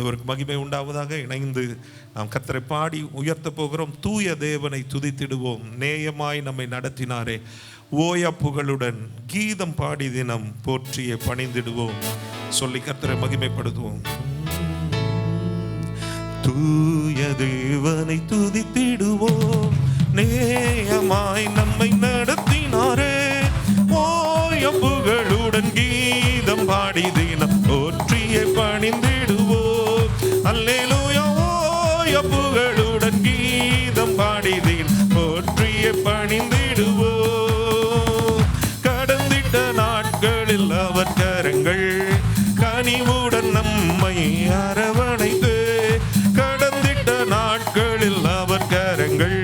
ஆண்டவருக்கு மகிமை உண்டாவதாக. இணைந்து நாம் கர்த்தரை பாடி உயர்த்த போகிறோம். தூய தேவனை துதித்திடுவோம், நேயமாய் நம்மை நடத்தினாரே. ஓய புகழுடன் கீதம் பாடி தினம் போற்றிய பணிந்திடுவோம் சொல்லி கர்த்தரை மகிமைப்படுத்துவோம். தூய தேவனை துதித்திடுவோம், நேயமாய் நம்மை நடத்தினாரே. ஓய புகழுடன் கீதம் பாடி தினம் போற்றிய பணிந்திடுவோம். அல்லேலூயா. ஓய புகழுடன் கீதம் பாடி தினம் போற்றிய பணிந்திடுவோம். கடந்திட்ட நாட்களில் அவர் கரங்கள் கனிவுடன் நம்மை அரவணைத்து, கடந்திட்ட நாட்களில் அவர் கரங்கள்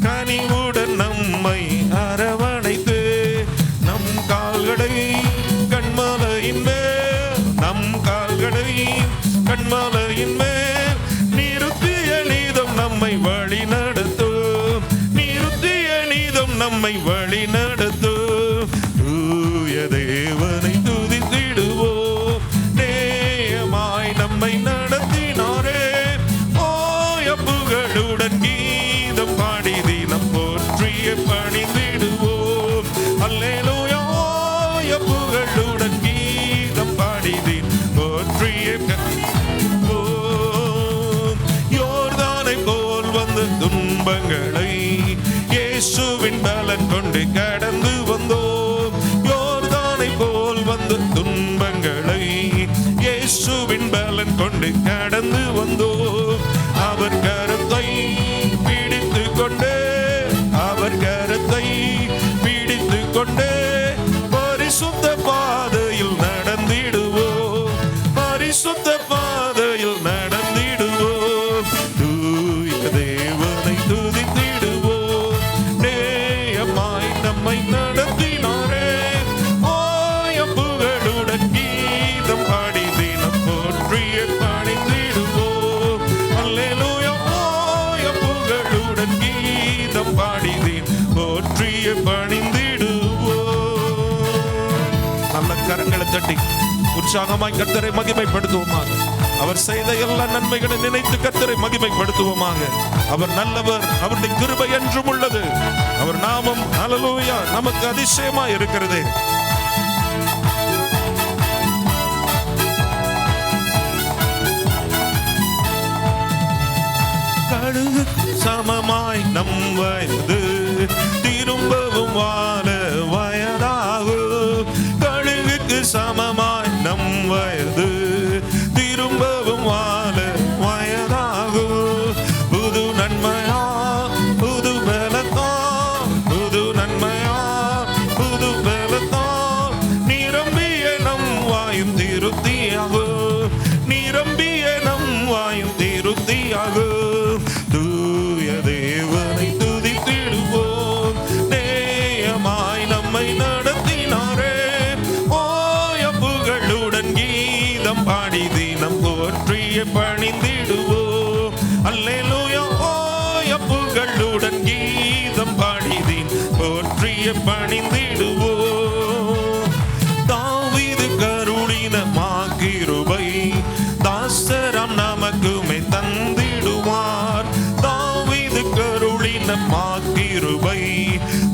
கனிவுடன் நம்மை அரவணைத்து, நம் கால்களை கண்மலையின் மேல், நம் கால்களை கண்மலையின் மேல் நிறுத்திய நீதம் நம்மை வழி நடத்தும், நிறுத்திய நீதம் நம்மை வழி நடத்தும். தூய தேவனை துதித்திடுவோம், நேயமாய் நம்மை நடத்தினாரே. ஓய புகழுடன் கீதம் பாடி தினம் போற்றிய பணிந்திடுவோம். அல்லேலூயா. ஓய புகழுடன் கீதம் பாடி தினம் போற்றிய யோர்தானை போல் வந்து துன்பங்களை இயேசுவின் பலன் கொண்டு கடந்து வந்தோம். யோர்தானை போல் வந்து துன்பங்களை இயேசுவின் பலன் கொண்டு கடந்து வந்தோம். அவர் கரத்தை பிடித்து கொண்டே, அவர் கரத்தை பிடித்து கொண்டே பரிசுத்த பாதையில் நடந்திடுவோம், பரிசுத்த பாதையில் நடந்திடுவோம். தூய தேவனை துதித்திடுவோம், நேயமாய் நம்மை நடத்தினாரே. ஓய புகழுடன் கீதம் பாடி தினம் போற்றிய பணிந்திடுவோம். அல்லேலூயா. ஓய புகழுடன் கீதம் பாடி தினம் போற்றிய பணிந்திடுவோம். நல்ல கரங்களை தட்டி உற்சாகமாய் கர்த்தரை மகிமைப்படுத்துவோமாக. அவர் செய்த எல்லா நன்மைகளை நினைத்து கர்த்தரை மகிமைப்படுத்துவோமாக. அவர் நல்லவர், அவருடைய கிருபை என்றும் உள்ளது. அவர் நாமம் ஹல்லேலூயா நமக்கு அதிசயமாய் இருக்கிறது. கழுகு சமமாய் நம் வயது திரும்பவும் வாழ வயதாகும். கழுகுக்கு சமமாய் நம் வயது திரும்பவும் வாழ வயதாகும். புது நன்மையா புது பலத்தா, புது நன்மையா புது பலத்தா, நிரம்பிய நம் வாயும் திருப்தியாகும், நிரம்பிய நம் வாயும் திருப்தியாகும். தூய தேவனை துதித்திடுவோம், நேயமாய் நம்மை நடத்தினாரே. ஓய புகழுடன் கீதம் பாடி தினம் போற்றிய பணிந்திடுவோம். அல்லேலூயா. ஓய புகழுடன் கீதம் பாடி தினம் போற்றிய பணிந்திடுவோம். தாவீது கருளின மாகிருபை தாசரம் நமக்குமே தந்திடுவார். தாவீது கருளின மாகிருபை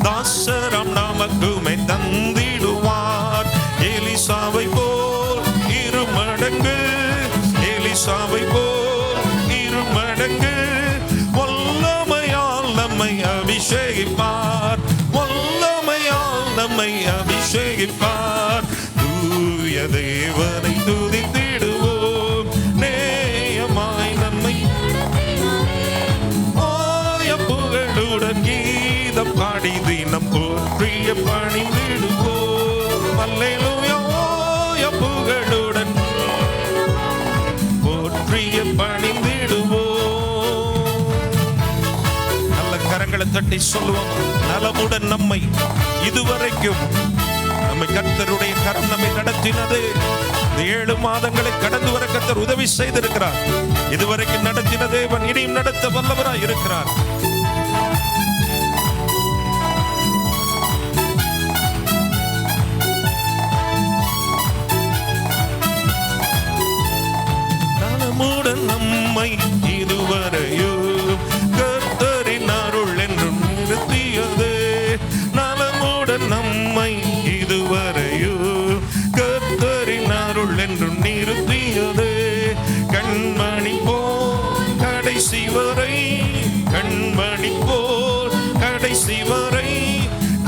தாசரம் நமக்குமே தந்திடுவார். எலிசாவை போல் இருமடங்கு, எலிசாவை போல் இருமடங்கு வல்லமையால் நம்மை அபிஷேகிப்பார், வல்லமையால் நம்மை அபிஷேகிப்பார். தூய தேவனை துதித்திடுவோம், நேயமாய் நம்மை ஓய புகழுடன் கீதம் பாடி தினம் போற்றிய பணிந்திடுவோம். அல்லேலூயா. ஓய புகழுடன் போற்றிய பணிந்திடுவோம். நல்ல கரங்களை தட்டி சொல்லுவோம். நலமுடன் நம்மை இதுவரைக்கும் நம்மை கர்த்தருடைய கரம் நம்மை நடத்தினது. 7 மாதங்களை கடந்து வர கர்த்தர் உதவி செய்திருக்கிறார். இதுவரைக்கும் நடத்தின தேவன் இனியும் நடத்த வல்லவராய் இருக்கிறார். நலமுடன் நம்மை இதுவரையும் கர்த்தரின் அருள் என்றும் நிறுத்தியது. நலமுடன் நம்மை இதுவரையும் கர்த்தரின் அருள் என்றும் நிறுத்தியது. கண்மணி போல் கடைசி வரை, கண்மணி போல் கடைசி வரை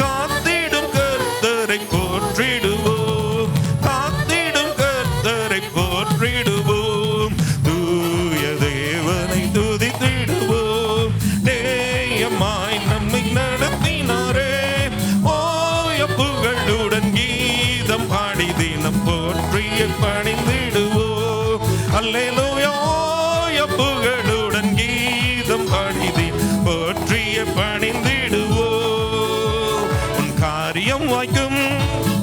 காத்திடும் கர்த்தரை போற்றிடுவோம், காத்திடும் கர்த்தரை போற்றிடுவோம். தூய தேவனை துதித்திடுவோம். நேயமாய் நம்மை நடத்தினாரே, ஓய புகழுடன் கீதம் பாடி தினம் போற்றிய பணிந்திடுவோம். அல்லேலூயா. ஓய புகழுடன் கீதம் பாடி தினம் போற்றிய பணிந்திடுவோம். உன் காரியம் வாய்க்கும்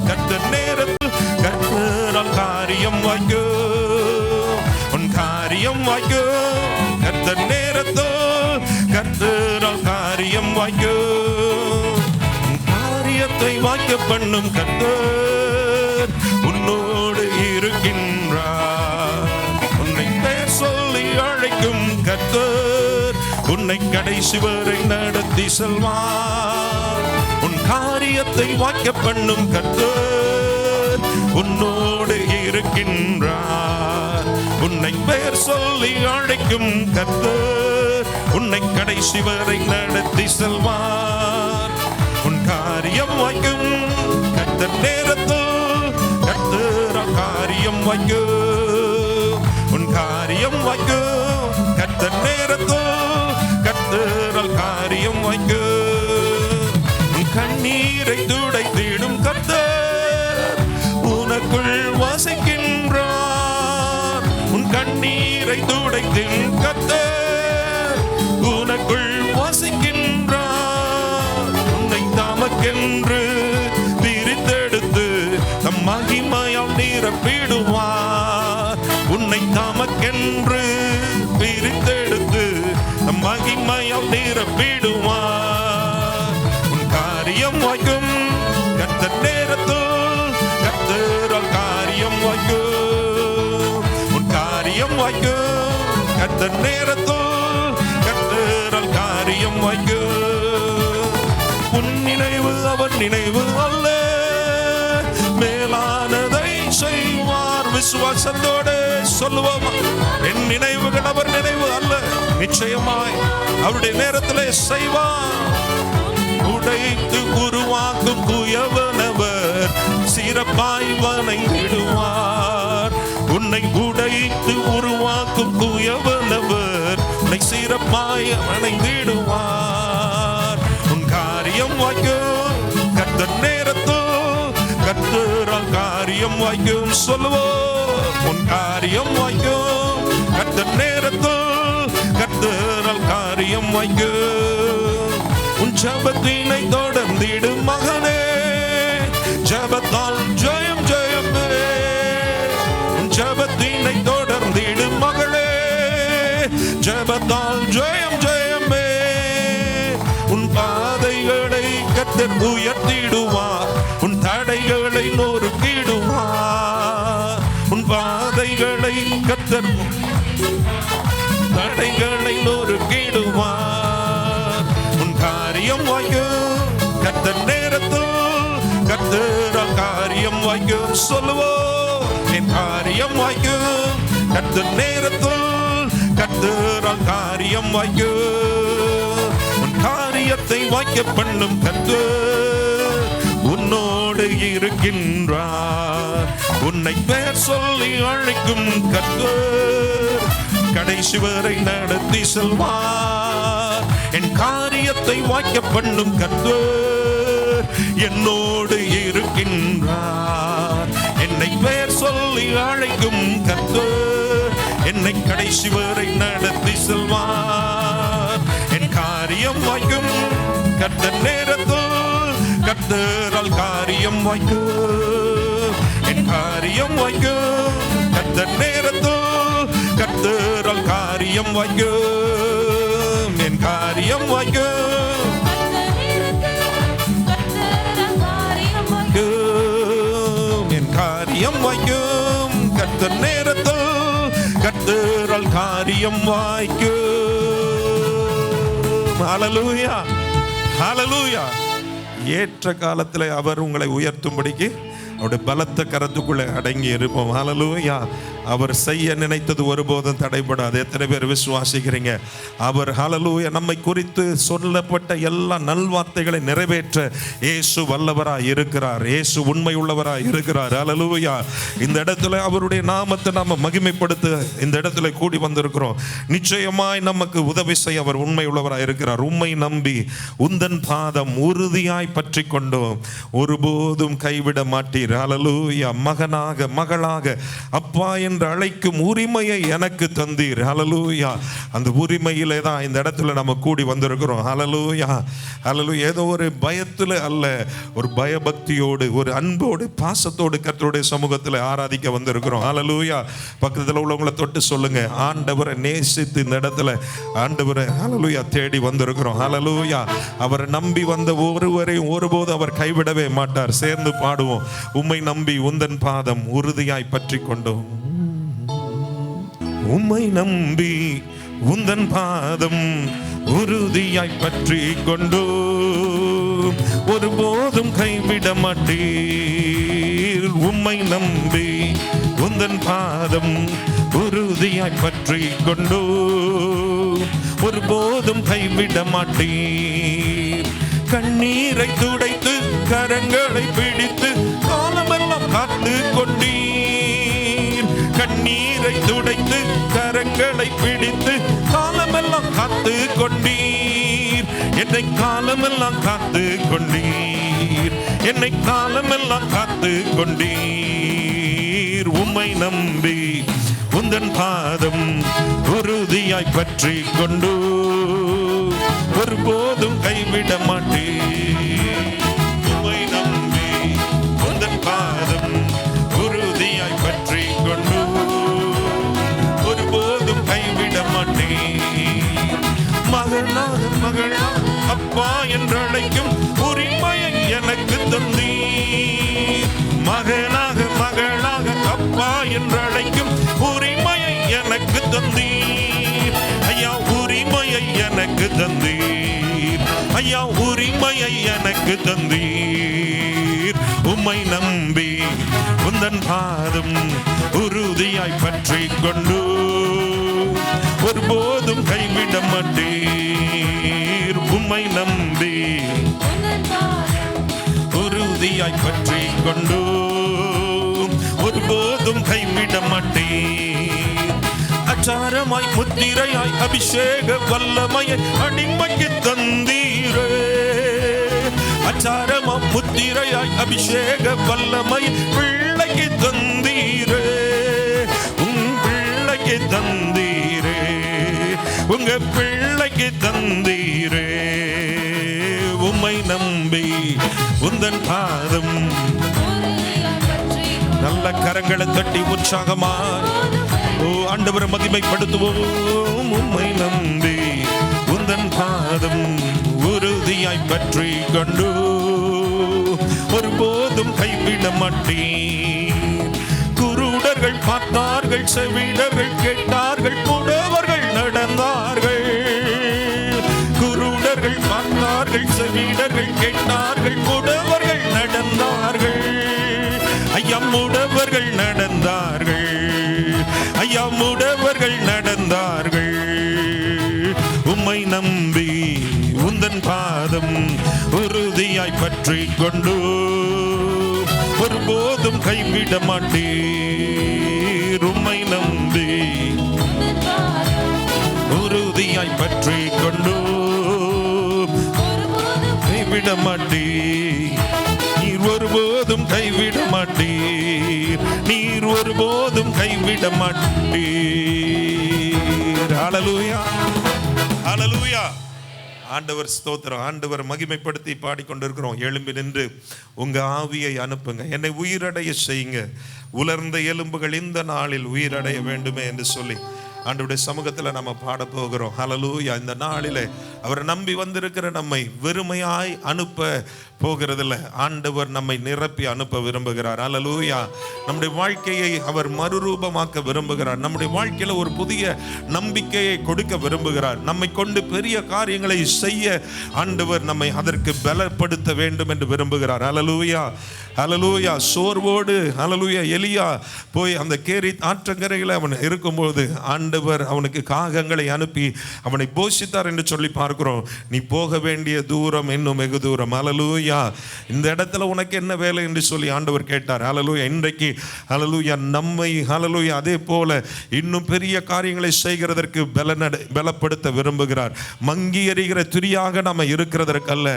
கர்த்தர் நேரத்தில், கர்த்தரால் காரியம் வாய்க்கும். உன் காரியம் வாய்க்கும் கர்த்தர் நேரத்தில், கர்த்தரால் காரியம் வாய்க்கும். உன் காரியத்தை வாய்க்க பண்ணும் கர்த்தர் உன்னோடு இருக்கின்றார். உன்னை பெயர் சொல்லி அழைக்கும் கர்த்தர் உன்னை கடைசி வரை நடத்தி செல்வார். உன் காரியத்தை வாய்க்க பண்ணும் கர்த்தர் உன்னோடு இருக்கின்றார். உன்னை பெயர் சொல்லி அழைக்கும் கர்த்தர் உன்னை கடைசி வரை நடத்தி செல்வார். உன் காரியம் வாய்க்கும் கர்த்தர் நேரத்தில், கர்த்தரால் காரியம் வாய்க்கும். உன் காரியம் வாய்க்கும் கர்த்தர் நேரத்தில், கர்த்தரால் காரியம் வாய்க்கும். உன் கண்ணீரை துடைத்திடும் கர்த்தர் உனக்குள் வசிக்கின்றார். உன் கண்ணீரை துடைத்திடும் கர்த்தர் உனக்குள் வசிக்கின்றார். உன்னை தமக்கென்று பிரித்தெடுத்து தம் மகிமையால் நிரப்பிடுவார். உன்னை தமக்கென்று பிரித்தெடுத்து தம் மகிமையால் நிரப்பிடுவார். உன் காரியம் வாய்க்கும் கர்த்தர் நேரத்தில், கர்த்தரால் காரியம் வாய்க்கும். உன் காரியம் வாய்க்கும் கர்த்தர் நேரத்தில், கர்த்தரால் காரியம் வாய்க்கும். உன் நினைவு அவர் நினைவு அல்ல, மேலானதை செய்வார். விசுவாசத்தோடு சொல்லுவோம், என் நினைவுகள் அவர் நினைவு அல்ல, நிச்சயமாய் அவருடைய நேரத்திலே செய்வார். உடைத்து உருவாக்கும் குயவனவர் சிறப்பாய் வணங்கிடுவார். உன்னை உடைத்து உருவாக்கும் குயவனவர் உன்னை சிறப்பாய் வணங்கிடுவார். உன் காரியம் வாய்க்கும் கர்த்தர் நேரத்தில், கர்த்தரால் காரியம் வாய்க்கும். சொல்லுவோம், உன் காரியம் வாய்க்கும் கர்த்தர் நேரத்தில், கர்த்தரால் காரியம் வாய்க்கும். உன் ஜெபத்தினை தொடர்ந்திடும் மகனே, ஜெபத்தால் ஜெயம் ஜெயமே. உன் ஜெபத்தினை தொடர்ந்திடும் மகளே, ஜெபத்தால் ஜெயம் ஜெயமே. உன் பாதைகளை கர்த்தர் உயர்த்திடுவார், உன் தடைகளை நொறுக்கிடுவார். உன் பாதைகளை கர்த்தர் தடைகளை நொறுக்கிடுவார். உன் காரியம் வாய்க்கும் கர்த்தர் நேரத்தில், கர்த்தரால் காரியம் வாய்க்கும். சொல்லுவோம், என் காரியம் வாய்க்கும் கர்த்தர் நேரத்தில், கர்த்தரால் காரியம் வாய்க்கும். உன் காரியத்தை வாய்க்க பண்ணும் கர்த்தர் உன்னோடு இருக்கின்றார். உன்னை பெயர் சொல்லி அழைக்கும் கர்த்தர் கடைசி வரை நடத்தி செல்வார். என் காரியத்தை வாய்க்க பண்ணும் கர்த்தர் என்னோடு இருக்கின்றார். என்னை பெயர் சொல்லி அழைக்கும் கர்த்தர் என்னை கடைசி வரை நடத்தி செல்வார். என் காரியம் வாய்க்கும் கர்த்தர் நேரத்தில், கர்த்தரால் காரியம் வாய்க்கும். என் காரியம் வாய்க்கும் கர்த்தர் நேரத்தில், கர்த்தரால் காரியம் வாய்க்கும். என் காரியம் வாய்க்கும் என் காரியம் வாய்க்கும் கர்த்தர் நேரத்தில், கர்த்தரால் காரியம் வாய்க்கும். ஹல்லேலூயா, ஹல்லேலூயா. ஏற்ற காலத்தில் அவர் உங்களை உயர்த்தும்படிக்கு அவருடைய பலத்த கரத்துக்குள்ளே அடங்கி இருப்போம். ஹல்லேலூயா. அவர் செய்ய நினைத்தது ஒருபோதும் தடைபடாது. எத்தனை பேர் விசுவாசிக்கிறீங்க? அவர் ஹல்லேலூயா நம்மை குறித்து சொல்லப்பட்ட எல்லா நல்வார்த்தைகளை நிறைவேற்ற இயேசு வல்லவராய் இருக்கிறார். இயேசு உண்மை உள்ளவராய் இருக்கிறார். ஹல்லேலூயா. இந்த இடத்துல அவருடைய நாமத்தை நாம மகிமைப்படுத்த இந்த இடத்துல கூடி வந்திருக்கிறோம். நிச்சயமாய் நமக்கு உதவி செய்ய அவர் உண்மை உள்ளவராய் இருக்கிறார். உம்மை நம்பி உந்தன் பாதம் உறுதியாய் பற்றி கொண்டோம், ஒருபோதும் கைவிட மாட்டீர். ஹல்லேலூயா. மகனாக மகளாக அப்பா என்று அழைக்கும் உரிமையை எனக்கு தந்தீர். ஹல்லேலூயா. அந்த உரிமையிலே தான் இந்த இடத்துல நம்ம கூடி வந்திருக்கிறோம். ஹல்லேலூயா, ஹல்லேலூயா. ஏதோ ஒரு பயத்துல அல்ல, ஒரு பயபக்தியோடு, ஒரு அன்போடு, பாசத்தோடு கர்த்தருடைய சமூகத்தில் ஆராதிக்க வந்திருக்கிறோம். ஹல்லேலூயா. பக்கத்தில் உள்ளவங்களை தொட்டு சொல்லுங்க, ஆண்டவரை நேசித்து இந்த இடத்துல ஆண்டவரை ஹல்லேலூயா தேடி வந்திருக்கிறோம். ஹல்லேலூயா. அவரை நம்பி வந்த ஒருவரையும் ஒருபோது அவர் கைவிடவே மாட்டார். சேர்ந்து பாடுவோம். உம்மை நம்பி உந்தன் பாதம் உறுதியாய் பற்றி கொண்டோம். உம்மை நம்பி உந்தன் பாதம் உறுதியாய் பற்றி கொண்டோம், ஒருபோதும் கைவிட மாட்டீர். உம்மை நம்பி உந்தன் பாதம் உறுதியாய் பற்றி கொண்டோம், ஒருபோதும் கைவிட மாட்டீர். கண்ணீரை துடைத்து கரங்களை பிடித்து காலமெல்லாம் காத்து கொண்டீர். கண்ணீரை துடைத்து கரங்களை பிடித்து காலமெல்லாம் காத்து கொண்டீர். என்னை காலமெல்லாம் காத்து கொண்டீர். என்னை காலமெல்லாம் காத்து கொண்டீர். உம்மை நம்பி உந்தன் பாதம் உறுதியாய் பற்றி கொண்டு ஒருபோதும் கைவிட மாட்டீர். உம்மை நம்பி உந்தன் பாதம் உறுதியாய் பற்றி கொண்டு ஒருபோதும் கைவிட மாட்டீர். மகனாக மகளாக அப்பா என்றழைக்கும் உரிமையை எனக்கு தந்தீர். மகனாக மகளாக அப்பா என்றழைக்கும் உரிமையை எனக்கு தந்தீர். ஐயா உரிமையை எனக்கு தந்தீர். ஐயா உரிமையை எனக்கு தந்தீர். உம்மை நம்பி உந்தன் பாதம் உறுதியாய் பற்றி கொண்டு ஒருபோதும் கைவிட மாட்டீர். உம்மை நம்பி உறுதியாய் பற்றி கொண்டு ஒருபோதும் கைவிட மாட்டீர். அச்சாரமாய் முத்திரையாய் அபிஷேக வல்லமையை அடிமைக்கு தந்தீரே. அச்சாரமாய் முத்திரையாய் அபிஷேக வல்லமையை பிள்ளைக்கு தந்தீரே. உன் பிள்ளைக்கு தந்தீரே. உங்க பிள்ளைக்கு தந்தீரே. உம்மை நம்பி உந்தன் பாதம் நல்ல கரங்களை தட்டி உற்சாகமா ஆண்டவரை மகிமைப்படுத்துவோம். உம்மை நம்பி உந்தன் பாதம் உறுதியாய் பற்றி கொண்டு ஒருபோதும் கைவிட மாட்டீர். குருடர்கள் பார்த்தார்கள், செவிடர்கள் கேட்டார்கள், புடவர்கள் நடந்தார்கள். குருடர்கள் பார்த்தார்கள், செவிடர்கள் கேட்டார்கள், புடவர்கள் நடந்தார்கள். ஐயா முடவர்கள் நடந்தார்கள். ஐயா முடவர்கள் நடந்தார்கள். உம்மை நம்பி உந்தன் பாதம் உறுதியாய் பற்றி கொண்டு ஒருபோதும் கைவிட மாட்டீர். உம்மை நம்பி உறுதியாய் பற்றி கொண்டு கைவிட மாட்டீர். நீர் ஒருபோதும் கைவிட மாட்டீர். நீர் ஒருபோதும் கைவிட மாட்டீர். ஹல்லேலூயா, ஹல்லேலூயா. ஆண்டவர் ஸ்தோத்திரம். ஆண்டவர் மகிமைப்படுத்தி பாடிக்கொண்டிருக்கிறோம். எழும்பி நின்று உங்க ஆவியை அனுப்புங்க, என்னை உயிரடைய செய்யுங்க. உலர்ந்த எலும்புகள் இந்த நாளில் உயிரடைய வேண்டுமே என்று சொல்லி ஆண்டவருடைய சமூகத்தில் நம்ம பாட போகிறோம். ஹல்லேலூயா. இந்த நாளிலே அவரை நம்பி வந்திருக்கிற நம்மை வெறுமையாய் அனுப்ப போகிறதில்ல. ஆண்டவர் நம்மை நிரப்பி அனுப்ப விரும்புகிறார். ஹல்லேலூயா. நம்முடைய வாழ்க்கையை அவர் மறுரூபமாக்க விரும்புகிறார். நம்முடைய வாழ்க்கையில ஒரு புதிய நம்பிக்கையை கொடுக்க விரும்புகிறார். நம்மை கொண்டு பெரிய காரியங்களை செய்ய ஆண்டவர் நம்மை அதற்கு பலப்படுத்த வேண்டும் என்று விரும்புகிறார். ஹல்லேலூயா, ஹல்லேலூயா. சோர்வோடு ஹல்லேலூயா எலியா போய் அந்த கேரித் ஆற்றங்கரையில் அவன் இருக்கும்போது ஆண்டவர் அவனுக்கு காகங்களை அனுப்பி அவனை போஷித்தார் என்று சொல்லி பார்க்கிறோம். நீ போக வேண்டிய தூரம் இன்னும் வெகு தூரம். ஹல்லேலூயா. இந்த இடத்துல உனக்கு என்ன வேலை என்று சொல்லி ஆண்டவர் கேட்டார். ஹல்லேலூயா. இன்றைக்கு ஹல்லேலூயா நம்மை ஹல்லேலூயா அதே போல இன்னும் பெரிய காரியங்களை செய்கிறதற்கு பலப்படுத்த விரும்புகிறார். மங்கி எறிகிற துரியாக நம்ம இருக்கிறதற்கல்ல,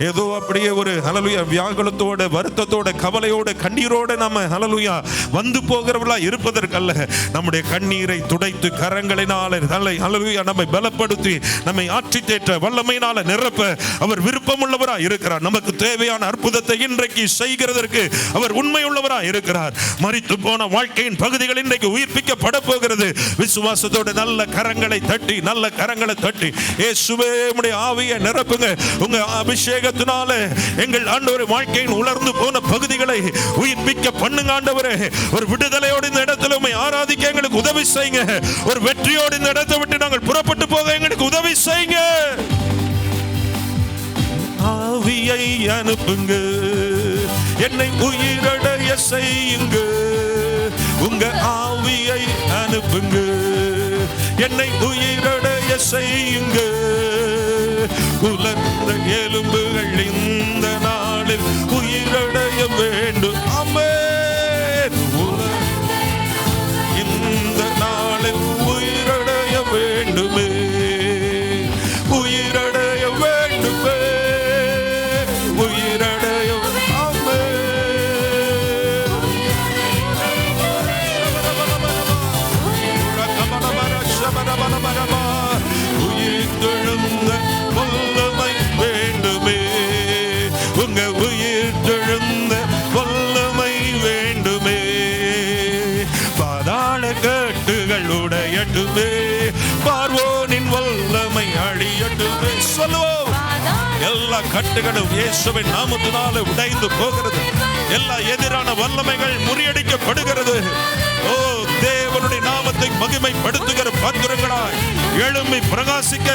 ஏதோ அப்படியே ஒரு ஹல்லேலூயா வியாகுலத்தோட வருத்தத்தோட கவலையோட கண்ணீரோட நம்ம ஹல்லேலூயா வந்து போகிறவர்களா இருப்பதற்கல்ல, நம்முடைய கண்ணீரை துடைத்து கரங்களினால ஹல்லேலூயா நம்மை பலப்படுத்தி நம்மை ஆற்றி தேற்ற வல்லமையினால நிரப்ப அவர் விருப்பமுள்ளவரா இருக்கிறார். நமக்கு தேவையான அற்புதத்தை இன்றைக்கு செய்கிறதற்கு அவர் உண்மையுள்ளவரா இருக்கிறார். மரித்து போன வாழ்க்கையின் பகுதிகள் இன்றைக்கு உயிர்ப்பிக்கப்பட போகிறது. விசுவாசத்தோட நல்ல கரங்களை தட்டி இயேசுவே உம்முடைய ஆவியை நிரப்புங்க. உங்க அபிஷேகத்தினால எங்கள் ஆண்டவரே வாழ்க்கையின் உலர்ந்து போன பகுதிகளை உயிர்ப்பிக்க பண்ணுங்க ஆண்டவரே. ஒரு விடுதலையோடு இந்த இடத்துல உம்மை ஆராதிக்க எங்களுக்கு உதவி செய்யுங்க. ஒரு வெற்றியோடு இந்த இடத்தை விட்டு நாங்கள் புறப்பட்டு போக எங்களுக்கு உதவி செய்யுங்க. ஆவியை அனுப்புங்க, என்னை உயிரடைய செய்யுங்க. உங்க ஆவியை அனுப்புங்க, என்னை உயிரடைய செய்யுங்க. உலர்ந்த எலும்புகள் இந்த நாளில் உயிரடைய வேண்டும். ஆமென். இந்த நாளில் உயிரடைய வேண்டுமே, உயிரடைய வேண்டுமே, உயிரடைய. ஆமென். உயிர்த்தெழுந்த வல்லமை வேண்டுமே, உங்க உயிர்த்தெழுந்த வல்லமை வேண்டுமே. பாதாள கட்டுகள் உடையட்டுமே, பார்வோனின் வல்லமை அழியட்டுமே. சொல்லுவோம். எல்லா கட்டுகளும் இயேசுவின் நாமத்தினால உடைந்து போகிறது. எல்லா எதிரான வல்லமைகள் முறியடிக்கப்படுகிறது. ஓ, தேவனுடைய நாமத்தை மகிமைப்படுத்துகிற பாத்திரங்களாய் எழும்பி பிரகாசிக்க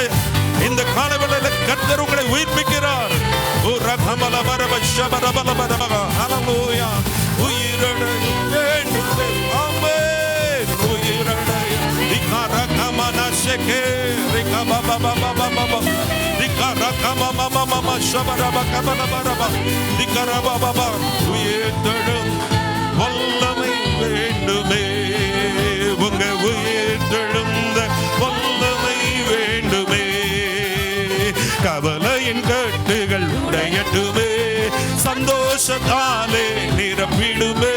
இந்த காலவேளையில் கர்த்தர் உங்களை உயிர்ப்பிக்கிறார். ஓ ரகமல வரப ஷபரபல வரப. ஹல்லேலூயா. உயிரடைய வேண்டுமே. ஆமென். உயிரடைய. திகரகமன ஷெகே ரிகபபபபபபப. திகரகமமமமம ஷபரப கபலபரப. திகரபபப. உயிர்த்தெழும் வல்லமை வேண்டுமே, உங்க உயிர்த்தெழுந்த வல்லமை வேண்டுமே. கவலையின் கட்டுகள் உடையட்டுமே, சந்தோஷத்தாலே நிரப்பிடுமே.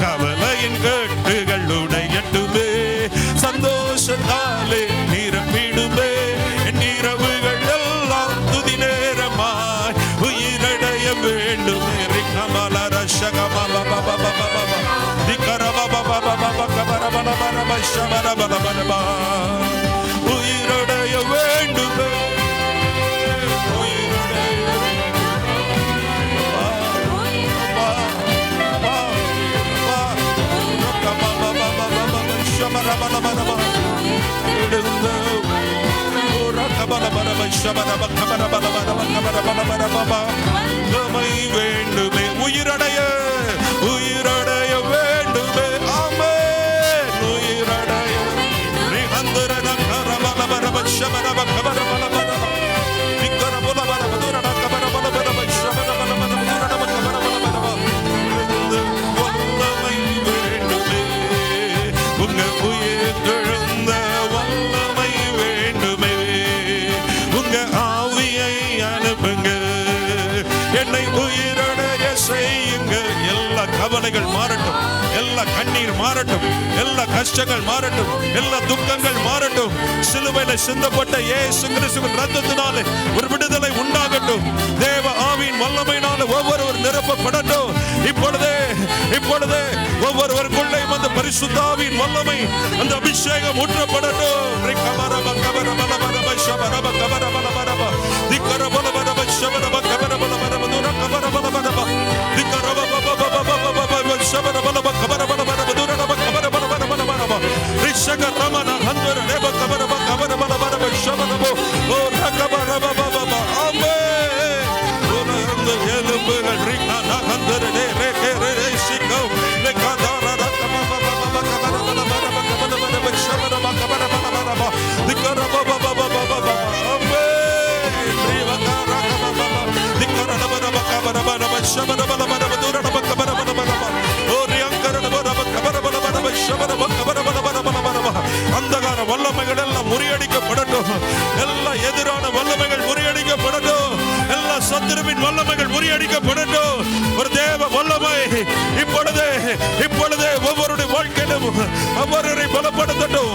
கவலையின் கட்டுகள் உடையட்டுமே, சந்தோஷத்தாலே நிரப்பிடுமே. என் இரவுகள் எல்லாம் துதி நேரமாய் உயிரடைய வேண்டுமே. ரிகமல ரஷகமல பபபபபப. திகரபபபபபப கபரபபபப ஷபரபபபப. உயிரடைய வேண்டுமே, வேண்டுமே. உயிரடைய உயிரடைய வேண்டுமே. ஆமென். உயிரடைய. உங்க உயிர்த்தெழுந்த வல்லமை வேண்டுமே, உங்க ஆவியை அனுப்புங்க, என்னை உயிரடைய செய்யுங்க. எல்லா கவலை கவலைகள் மாறட்டும், எல்லா கண்ணீர் மாறட்டும், எல்லா கஷ்டங்கள் மாறட்டும், எல்லா துக்கங்கள் மாறட்டும். சிலுவையில சிந்தப்பட்ட இயேசு கிறிஸ்துவின் ரத்தத்தினாலே ஒரு விடுதலை உண்டாகட்டும். தேவ ஆவியின் வல்லமையினால ஒவ்வொருவர் நிரப்பப்படட்டும். இப்பொழுதே ஒவ்வொருவருக்குள்ளே அந்த பரிசுத்த ஆவியின் வல்லமை, அந்த அபிஷேகம் ஊற்றப்படட்டும். அந்தகார வல்லமைகள் எல்லாம் முறியடிக்கப்படட்டும். எல்லா எதிரான வல்லமைகள் முறியடிக்கப்படட்டும். எல்லா சத்துருவின் வல்லமைகள் முறியடிக்கப்படட்டும். ஒரு தேவ வல்லமை இப்பொழுதே ஒவ்வொருடைய வாழ்க்கையிலும் ஒவ்வொருவரை பலப்படுத்தட்டும்.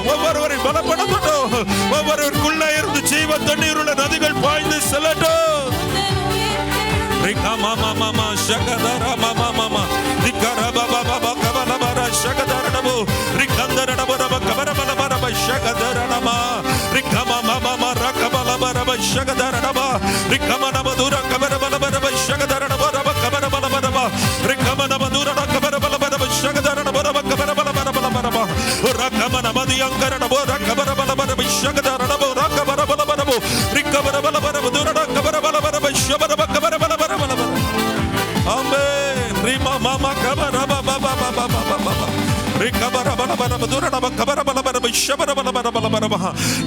ஒவ்வொருவருக்குள்ளே இருந்து ஜீவ தண்ணீர் உள்ள நதிகள் பாய்ந்து செல்லட்டும்.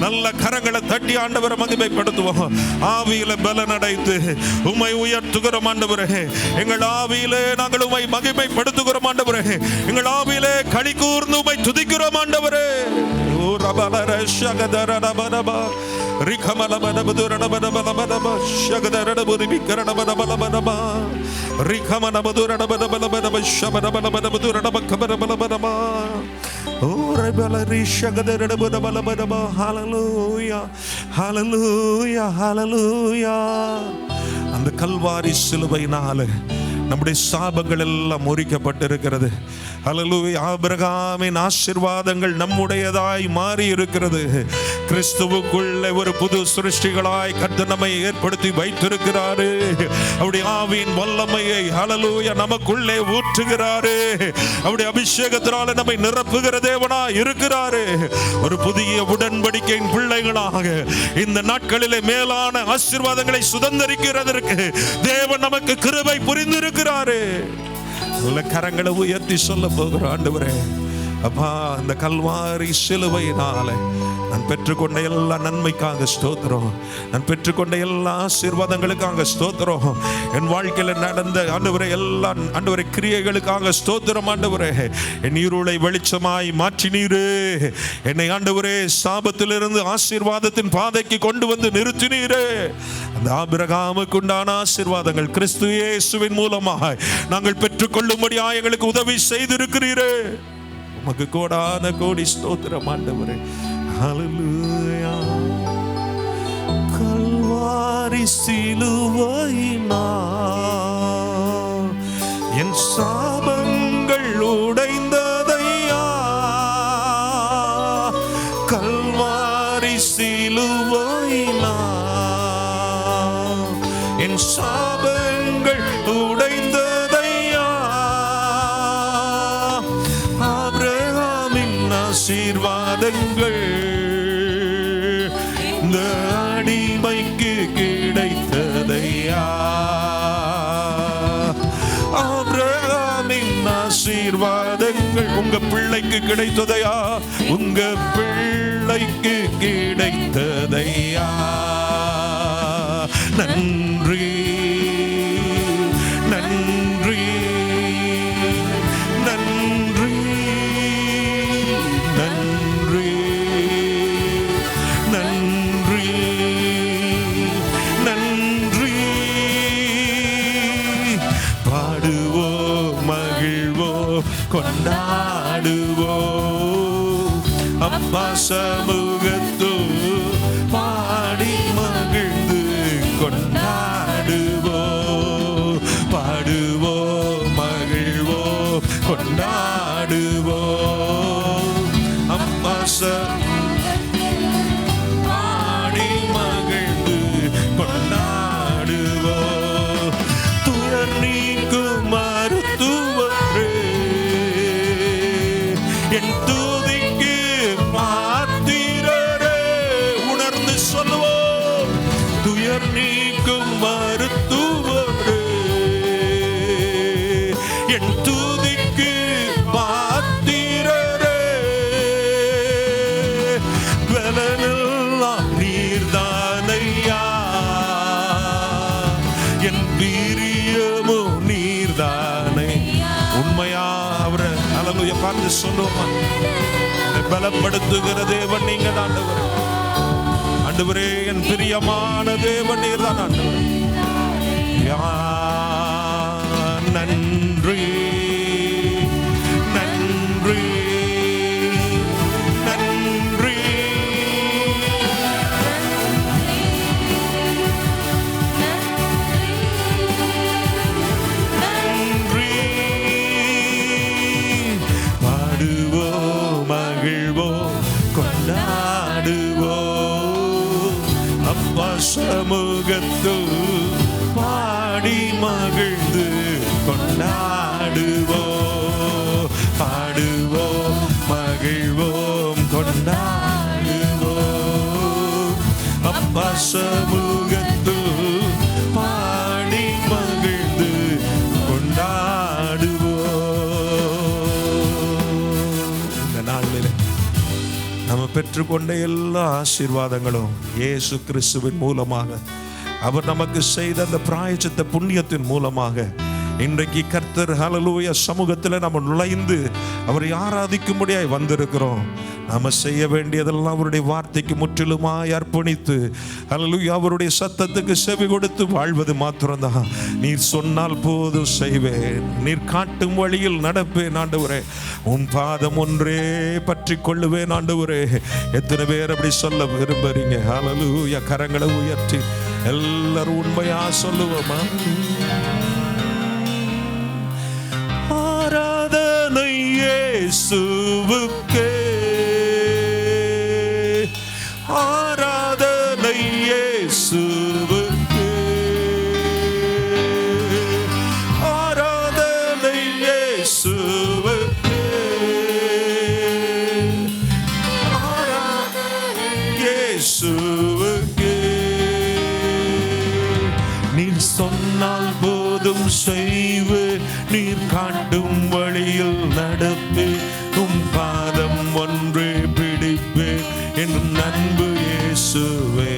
நல்ல கரங்களை தட்டி ஆண்டவரை மகிமைப்படுத்துவோம். ஆவியில பலனடைந்து உம்மை உயர்த்துகிறோம் ஆண்டவரே. எங்கள் ஆவியிலே நாங்கள் உம்மை மகிமைப்படுத்துகிறோம் ஆண்டவரே. எங்கள் ஆவியிலே களி கூர்ந்து உம்மை துதிக்கிறோம் ஆண்டவரே. அந்த கல்வாரி சிலுவையினால நம்முடைய சாபங்கள் எல்லாம் முறிக்கப்பட்டிருக்கிறது. ஹல்லேலூயா. ஆபிரகாமின் ஆசீர்வாதங்கள் நம்முடையதாய் மாறி இருக்கிறது. கிறிஸ்துவுக்குள்ளே ஒரு புது சிருஷ்டிகளாய் கர்த்தர் நம்மை ஏற்படுத்தி வைத்திருக்கிறாரு. அவருடைய ஆவியின் வல்லமையை ஹல்லேலூயா நமக்குள்ளே ஊற்றுகிறாரு. அவருடைய அபிஷேகத்தினால நம்மை நிரப்புகிற தேவனா இருக்கிறாரு. ஒரு புதிய உடன்படிக்கையின் பிள்ளைகளாக இந்த நாட்களிலே மேலான ஆசீர்வாதங்களை சுதந்தரிக்கிறதற்கு தேவன் நமக்கு கிருபை புரிந்திருக்கிறாரு. நல்ல கரங்களை உயர்த்தி சொல்ல போகிற ஆண்டவரே, அப்பா, இந்த கல்வாரி சிலுவையினால நான் பெற்றுக்கொண்ட எல்லா நன்மைக்காக ஸ்தோத்திரம். நான் பெற்றுக்கொண்ட எல்லா ஆசீர்வாதங்களுக்காக ஸ்தோத்திரம். என் வாழ்க்கையில நடந்த ஆண்டவரே எல்லா ஆண்டவரே கிரியைகளுக்காக ஸ்தோத்திரம் ஆண்டவரே. என் இருளை வெளிச்சமாய் மாற்றினீரே. என்னை ஆண்டவரே சாபத்திலிருந்து ஆசீர்வாதத்தின் பாதைக்கு கொண்டு வந்து நிறுத்தினீரே. அந்த ஆபிரகாமுக்கு உண்டான ஆசீர்வாதங்கள் கிறிஸ்து இயேசுவின் மூலமாய் நாங்கள் பெற்றுக்கொள்ளும்படியாக எங்களுக்கு உதவி செய்திருக்கிறீரே. உமக்கு கோடான கோடி ஸ்தோத்திரம் ஆண்டவரே. ஹல்லேலூயா. கல்வாரி சிலுவையினால் என் சாபங்கள் உடைந்ததையா. கல்வாரி சிலுவையினால் என் சாபங்கள் உடைந்ததையா. ஆபிரகாமின் ஆசீர்வாதங்கள் இந்த அடிமைக்கு கிடைத்ததையா. ஆபிரகாமின் ஆசீர்வாதங்கள் உங்க பிள்ளைக்கு கிடைத்ததையா. உங்க பிள்ளைக்கு கிடைத்ததையா. நன்றி நன்றி நன்றி நன்றி நன்றி நன்றி. பாடுவோம் மகிழ்வோம் காக்கும் மருத்துவரே, என் துதிக்கு பாத்திரரே, பலனெல்லாம் நீர்தானையா, என் பிரியமோ நீர்தானை. உண்மையா அவரை அல்லேலூயா பார்த்து சொல்லுவோமா? பலப்படுத்துகிற தேவன் நீங்க தான் ஆண்டவரே, என் பிரியமான தேவன் நீர் தான் ஆண்டவரே. நன்றி நன்றி நன்றி நன்றி. பாடுவோம் மகிழ்வோம் கொண்டாடுவோம், அப்பா சமூகத்தில் பாடி மகிழ்ந்து கொண்டாடுவோம். பாடுவோம் மகிழ்வோம் கொண்டாடுவோம், அப்பா சமூகத்தில் பாடி மகிழ்ந்து கொண்டாடுவோம். இந்த நாளில் நம்ம பெற்றுக்கொண்ட எல்லா ஆசீர்வாதங்களும் இயேசு கிறிஸ்துவின் மூலமாக, அவர் நமக்கு செய்த அந்த பிராயச்சித்த புண்ணியத்தின் மூலமாக இன்றைக்கு கர்த்தர் ஹல்லேலூயா சமூகத்தில் நம்ம நுழைந்து அவரை ஆராதிக்கும்படியாய் வந்திருக்கிறோம். நாம செய்ய வேண்டியதெல்லாம் அவருடைய வார்த்தைக்கு முற்றிலுமாய் அர்ப்பணித்து ஹல்லேலூயா அவருடைய சத்தத்துக்கு செவி கொடுத்து வாழ்வது மாத்திரம்தான். நீர் சொன்னால் போதும் செய்வேன், நீர் காட்டும் வழியில் நடப்பேன் ஆண்டவரே, உன் பாதம் ஒன்றே பற்றி கொள்ளுவேன் ஆண்டவரே. எத்தனை பேர் அப்படி சொல்ல விரும்புறீங்க? ஹல்லேலூயா கரங்களை உயர்த்தி எல்லாரும் உண்மையா சொல்லுவோமா? ஆராதனை இயேசுவுக்கே, ஆராதனை இயேசுவுக்கே, ஆராதனை இயேசுவுக்கே, ஆராதனை இயேசுவுக்கே. நீர் சொன்னால் போதும் செய்வேன், நீர் காட்டும் வழியில் நடப்பேன், உம் பாதம் ஒன்றே பிடிப்பேன் என் அன்பு இயேசுவே.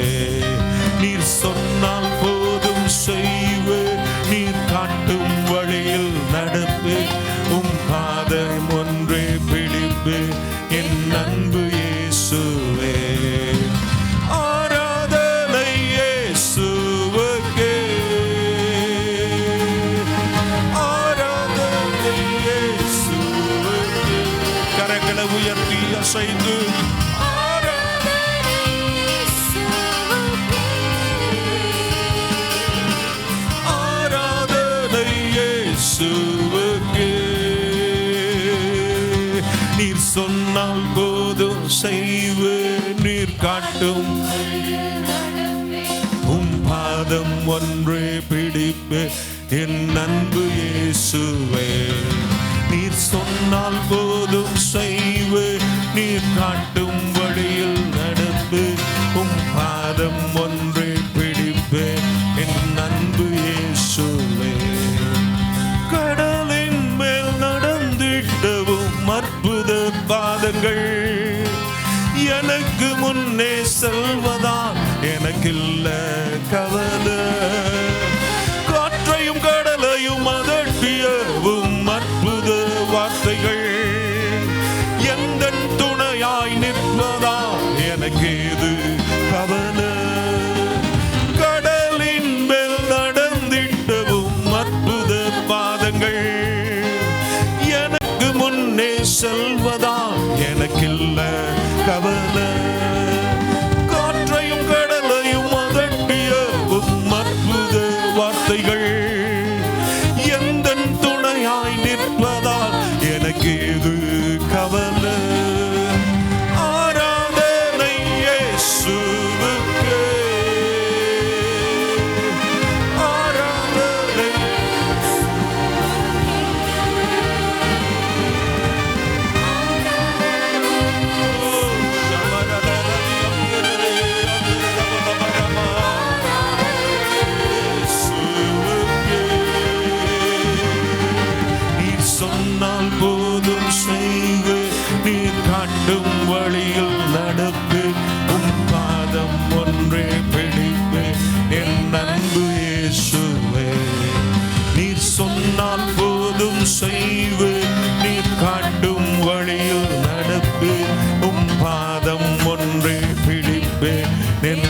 நீர் சொன்னால் போதும் செய்வேன், நீர் காட்டும் வழியில் நடப்பேன், உம் பாதம் ஒன்றே பிடிப்பேன் என் அன்பு இயேசுவே. ஆராதனை இயேசுவுக்கே, ஆராதனை இயேசுவுக்கே. கரங்களை உயர்த்தி அசைந்து நீர் சொன்னால் போதும் செய்வேன், நீர் காட்டும் உம் பாதம் ஒன்றே பிடிப்பேன் என் அன்பு இயேசுவே. நீர் சொன்னால் போதும் செய்வேன், நீர் காட்டும் வழியில் நடப்பேன், உம் பாதம் ஒன்றே பிடிப்பேன் என் அன்பு இயேசுவே. கடலின் மேல் நடந்திடவும் அற்புத பாதங்கள் எனக்கு முன்னே செல்வதால் எனக்கில்ல கவலை. காற்றையும் கடலையும் அதட்டியவும் அற்புத வார்த்தைகள் எந்தன் துணையாய் நிற்பதால் எனக்கேது கவலை. கடலின் மேல் நடந்திடவும் அற்புத பாதங்கள் எனக்கு முன்னே செல்வதால் எனக்கில்ல கவலை. காற்றையும் கடலையும் அதட்டி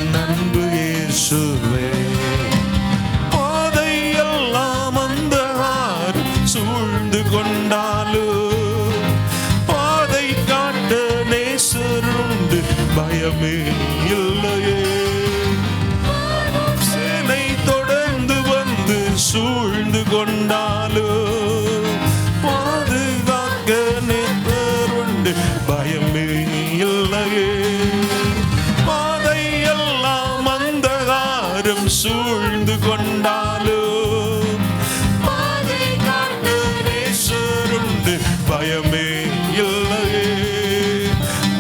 என் அன்பு இயேசுவே. பாதையெல்லாம் அந்தகார் சூழ்ந்து கொண்டாலும் பாதை காட்ட நேசருண்டு பயமே இல்லையே. சேனை தொடர்ந்து வந்து சூழ்ந்து கொண்டாலும் பாதுகாக்க நேசருண்டு பயமே இல்லையே. பாதையெல்லாம் அந்தகாரம் சூழ்ந்து கொண்டாலும் பாதை காட்ட நேசருண்டு பயமே இல்லையே.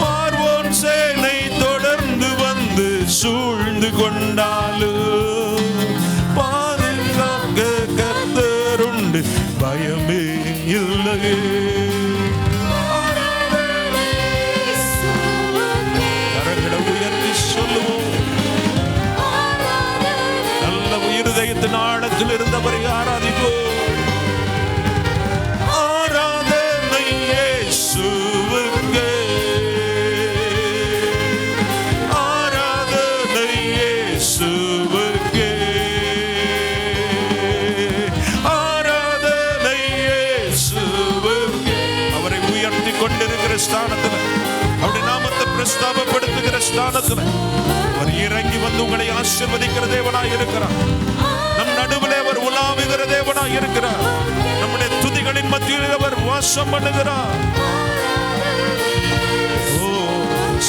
பார்வோன் சேனை தொடர்ந்து வந்து சூழ்ந்து கொண்டாலும் பாதுகாக்க கர்த்தருண்டு பயமே இல்லையே. இருதயத்தின் ஆழத்தில் இருந்தவரை ஆராதிப்போம். ஆராதனை இயேசுவுக்கே, ஆராதனை இயேசுவுக்கே, ஆராதனை இயேசுவுக்கே. அவரை உயர்த்தி கொண்டிருக்கிற ஸ்தானத்தில், அவருடைய நாமத்தை பிரஸ்தாபப்படுத்துகிற ஸ்தானத்தில் அவர் இறங்கி வந்து உங்களை ஆசீர்வதிக்கிற தேவனாய் இருக்கிறார். நம் நடுவில் அவர் உலாவுகிற தேவனாய் இருக்கிறார். நம்முடைய துதிகளின் மத்தியில் அவர் வாசம் பண்ணுகிறார். ஓ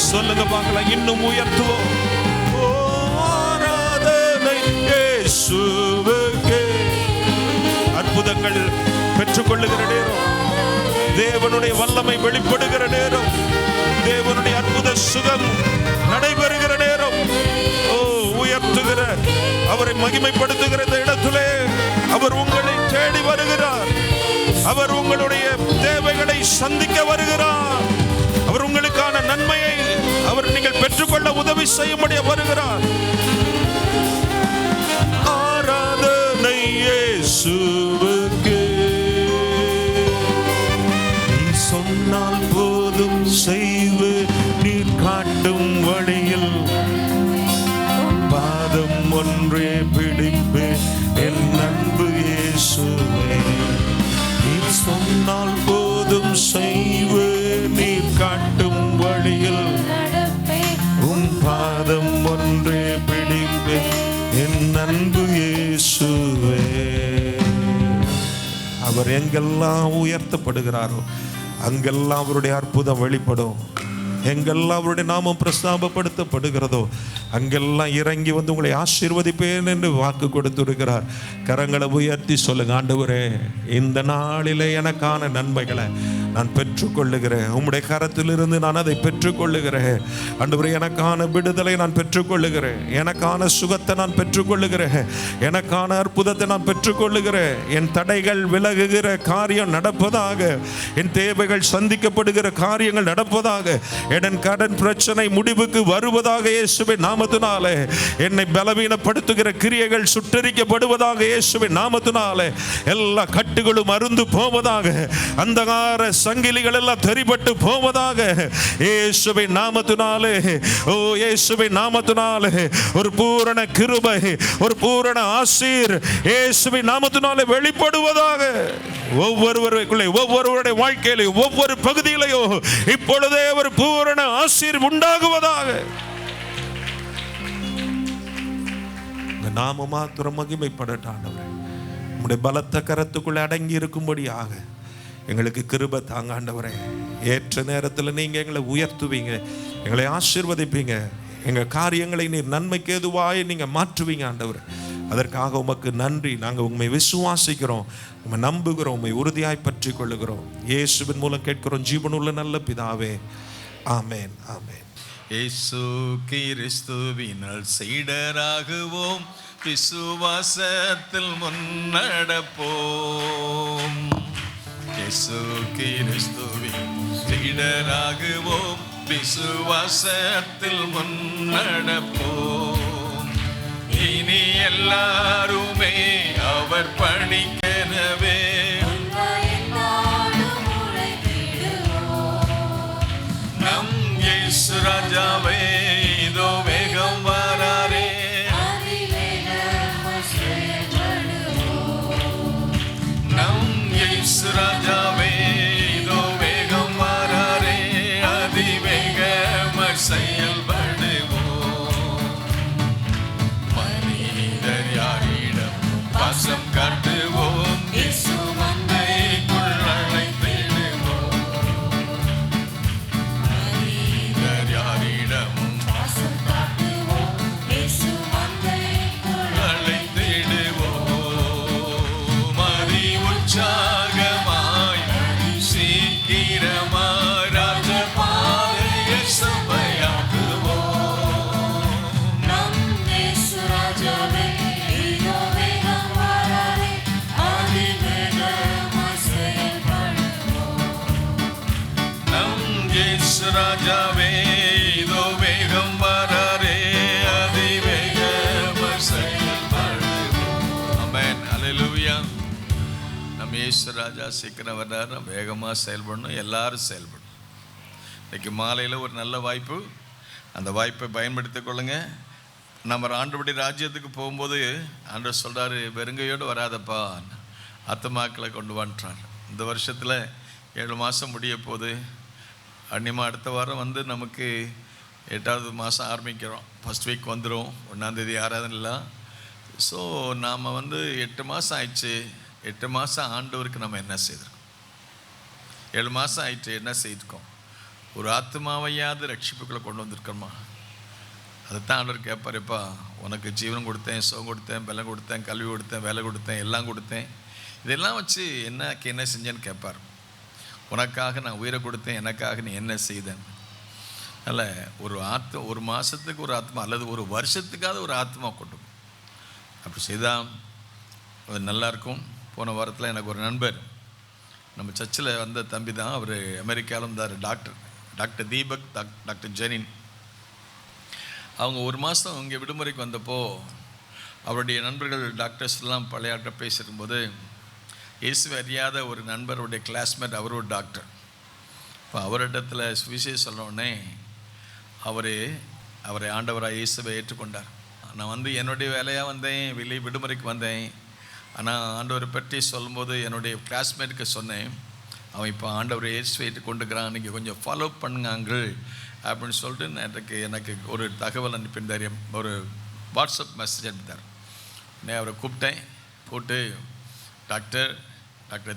சொல்லுங்க பார்க்கலாம், இன்னும் உயர்த்துவோம். ஓ ஆராதனை இயேசுவுக்கே. அற்புதங்கள் பெற்றுக்கொள்ளுகிற நேரம், தேவனுடைய வல்லமை வெளிப்படுகிற நேரம், தேவனுடைய அற்புத சுகம் நடைபெறுகிற நேரம். ஓ உயர்த்துகிற, அவரை மகிமைப்படுத்துகிற இந்த இடத்திலே அவர் உங்களை தேடி வருகிறார். அவர் உங்களுடைய தேவைகளை சந்திக்க வருகிறார். அவர் உங்களுக்கான நன்மையை அவர் நீங்கள் பெற்றுக்கொள்ள உதவி செய்யும்படி வருகிறார். ஆராதனை இயேசுவுக்கே. நீ சொன்னால் போதும் செய்வு, நீ காட்டும் வழியில் பாதம் ஒன்றே பிடிப்பு என் அன்பு இயேசுவே. நீ சொன்னால் போதும் செய்வு, நீ காட்டும் வழியில் உன் பாதம் ஒன்றே பிடிப்பு என் அன்பு இயேசுவே. அவர் எங்கெல்லாம் உயர்த்தப்படுகிறாரோ அங்கெல்லாம் அவருடைய அற்புதம் வெளிப்படும். எங்கெல்லாம் அவருடைய நாமம் பிரஸ்தாபப்படுத்தப்படுகிறதோ அங்கெல்லாம் இறங்கி வந்து உங்களை ஆசீர்வதிப்பேன் என்று வாக்கு கொடுத்திருக்கிறார். கரங்களை உயர்த்தி சொல்லுங்க, ஆண்டவரே இந்த நாளிலே எனக்கான நன்மைகளை நான் பெற்றுக்கொள்ளுகிறேன். உம்முடைய கரத்திலிருந்து நான் அதை பெற்றுக்கொள்ளுகிறேன். ஆண்டவரே எனக்கான விடுதலை நான் பெற்றுக்கொள்ளுகிறேன். எனக்கான சுகத்தை நான் பெற்றுக்கொள்ளுகிறேன். எனக்கான அற்புதத்தை நான் பெற்றுக்கொள்ளுகிறேன். என் தடைகள் விலகுகிற காரியம் நடப்பதாக. என் தேவைகள் சந்திக்கப்படுகிற காரியங்கள் நடப்பதாக. என் கடன் பிரச்சனை முடிவுக்கு வருவதாக இயேசுவின் நாமத்தினாலே. என்னை பலவீனப்படுத்துகிற கிரியைகள் சுட்டரிக்கப்படுவதாக இயேசுவின் நாமத்தினாலே. எல்லா கட்டுகளும் அருந்து போவதாக. அந்தகார சங்கிலிகள் எல்லாம் தெரிபட்டு போவதாக இயேசுவின் நாமத்தினாலே. ஓ இயேசுவின் நாமத்தினாலே ஒரு பூரண கிருபை, ஒரு பூரண ஆசீர் இயேசுவின் நாமத்தினாலே வெளிப்படுவதாக. ஒவ்வொருவருக்குள்ளே, ஒவ்வொருவருடைய வாழ்க்கையிலே, ஒவ்வொரு பகுதியிலேயோ இப்பொழுதே ஒரு பூரண ஆசீர் உண்டாகுவதாக. நாம மாத்திரம் மகிமைப்படட்டானவரே. உம்முடைய பலத்த கரத்துக்குள்ளே அடங்கி இருக்கும்படியாக எங்களுக்கு கிருபை தாங்க ஆண்டவரே. ஏற்ற நேரத்தில் நீங்க எங்களை உயர்த்துவீங்க, எங்களை ஆசீர்வதிப்பீங்க. எங்க காரியங்களை நீர் நன்மைக்கு ஏதுவாய் நீங்க மாற்றுவீங்க ஆண்டவரே. அதற்காக உமக்கு நன்றி. நாங்கள் உண்மை விசுவாசிக்கிறோம், உண்மை நம்புகிறோம், உண்மை உறுதியாய் பற்றி கொள்ளுகிறோம். இயேசுவின் மூலம் கேட்கிறோம் ஜீவனுள்ள நல்ல பிதாவே, ஆமேன், ஆமேன். இயேசு கிறிஸ்துவினால் சீடராகுவோம், விசுவாசத்தில் முன்னடப்போம். இயேசு கிறிஸ்துவின் சீடராகுவோம், விசுவாசத்தில் முன்னடப்போம். இனி எல்லாருமே அவர் பணிக்கெனவே நம் இயேசு ராஜாவே இதோ வேகம் வர இயேசுராஜா சீக்கிரம் வர்றாரு, வேகமாக செயல்படணும், எல்லாரும் செயல்படணும். இன்றைக்கி மாலையில் ஒரு நல்ல வாய்ப்பு, அந்த வாய்ப்பை பயன்படுத்திக் கொள்ளுங்க. நம்ம ஆண்டவருடைய ராஜ்யத்துக்கு போகும்போது ஆண்டவர் சொல்கிறாரு, வெறுங்கையோடு வராதப்பா, ஆத்துமாக்களை கொண்டு வந்துட்டார். இந்த வருஷத்தில் 7 மாதம் முடிய போகுது. அன்னியமாக அடுத்த வாரம் வந்து நமக்கு 8வது மாதம் ஆரம்பிக்கிறோம். ஃபஸ்ட் வீக் வந்துடும், 1ஆம் தேதி ஆராதனைலாம். ஸோ நாம் வந்து 8 மாதம் ஆயிடுச்சு. 8 மாதம் ஆண்டவருக்கு நம்ம என்ன செய்திருக்கோம்? 7 மாதம் ஆயிடுச்சு, என்ன செய்திருக்கோம்? ஒரு ஆத்மாவையாவது ரட்சிப்புக்களை கொண்டு வந்திருக்கோமா? அதைத்தான் ஆண்டவர் கேட்பாருப்பா, உனக்கு ஜீவனம் கொடுத்தேன், சுகம் கொடுத்தேன், பலம் கொடுத்தேன், கல்வி கொடுத்தேன், வேலை கொடுத்தேன், எல்லாம் கொடுத்தேன், இதெல்லாம் வச்சு என்ன செஞ்சேன்னு கேட்பார். உனக்காக நான் உயிரை கொடுத்தேன், எனக்காக நீ என்ன செய்தேன்? அல்ல, ஒரு மாதத்துக்கு ஒரு ஆத்மா அல்லது ஒரு வருஷத்துக்காவது ஒரு ஆத்மா கொண்டு அப்படி செய்தால் அது நல்லாயிருக்கும். போன வாரத்தில் எனக்கு ஒரு நண்பர், நம்ம சர்ச்சில் வந்த தம்பி தான், அவர் அமெரிக்காவில் இருந்தார், டாக்டர் தீபக், டாக்டர் ஜெனின். அவங்க ஒரு மாதம் இங்கே விடுமுறைக்கு வந்தப்போ அவருடைய நண்பர்கள் டாக்டர்ஸ்லாம் பழையாட்ட பேசியிருக்கும்போது, இயேசுவை அறியாத ஒரு நண்பருடைய கிளாஸ்மேட், அவர் ஒரு டாக்டர். இப்போ அவரிடத்தில் சுவிசேஷம் சொன்னோடனே அவரை ஆண்டவராக இயேசுவை ஏற்றுக்கொண்டார். நான் வந்து என்னுடைய வேலையாக வந்தேன், விடுமுறைக்கு வந்தேன். ஆனால் ஆண்டவரை பற்றி சொல்லும்போது என்னுடைய கிளாஸ்மேட்டுக்கு சொன்னேன், அவன் இப்போ ஆண்டவரை இயேசுவை ஏற்றுக்கொண்டுக்கிறான், நீங்கள் கொஞ்சம் ஃபாலோ பண்ணுங்க அங்கிள் அப்படின்னு சொல்லிட்டு எனக்கு ஒரு தகவல் அனுப்பியிருந்தார், ஒரு வாட்ஸ்அப் மெசேஜ் அனுப்பித்தார். நான் அவரை கூப்பிட்டேன், போட்டு டாக்டர்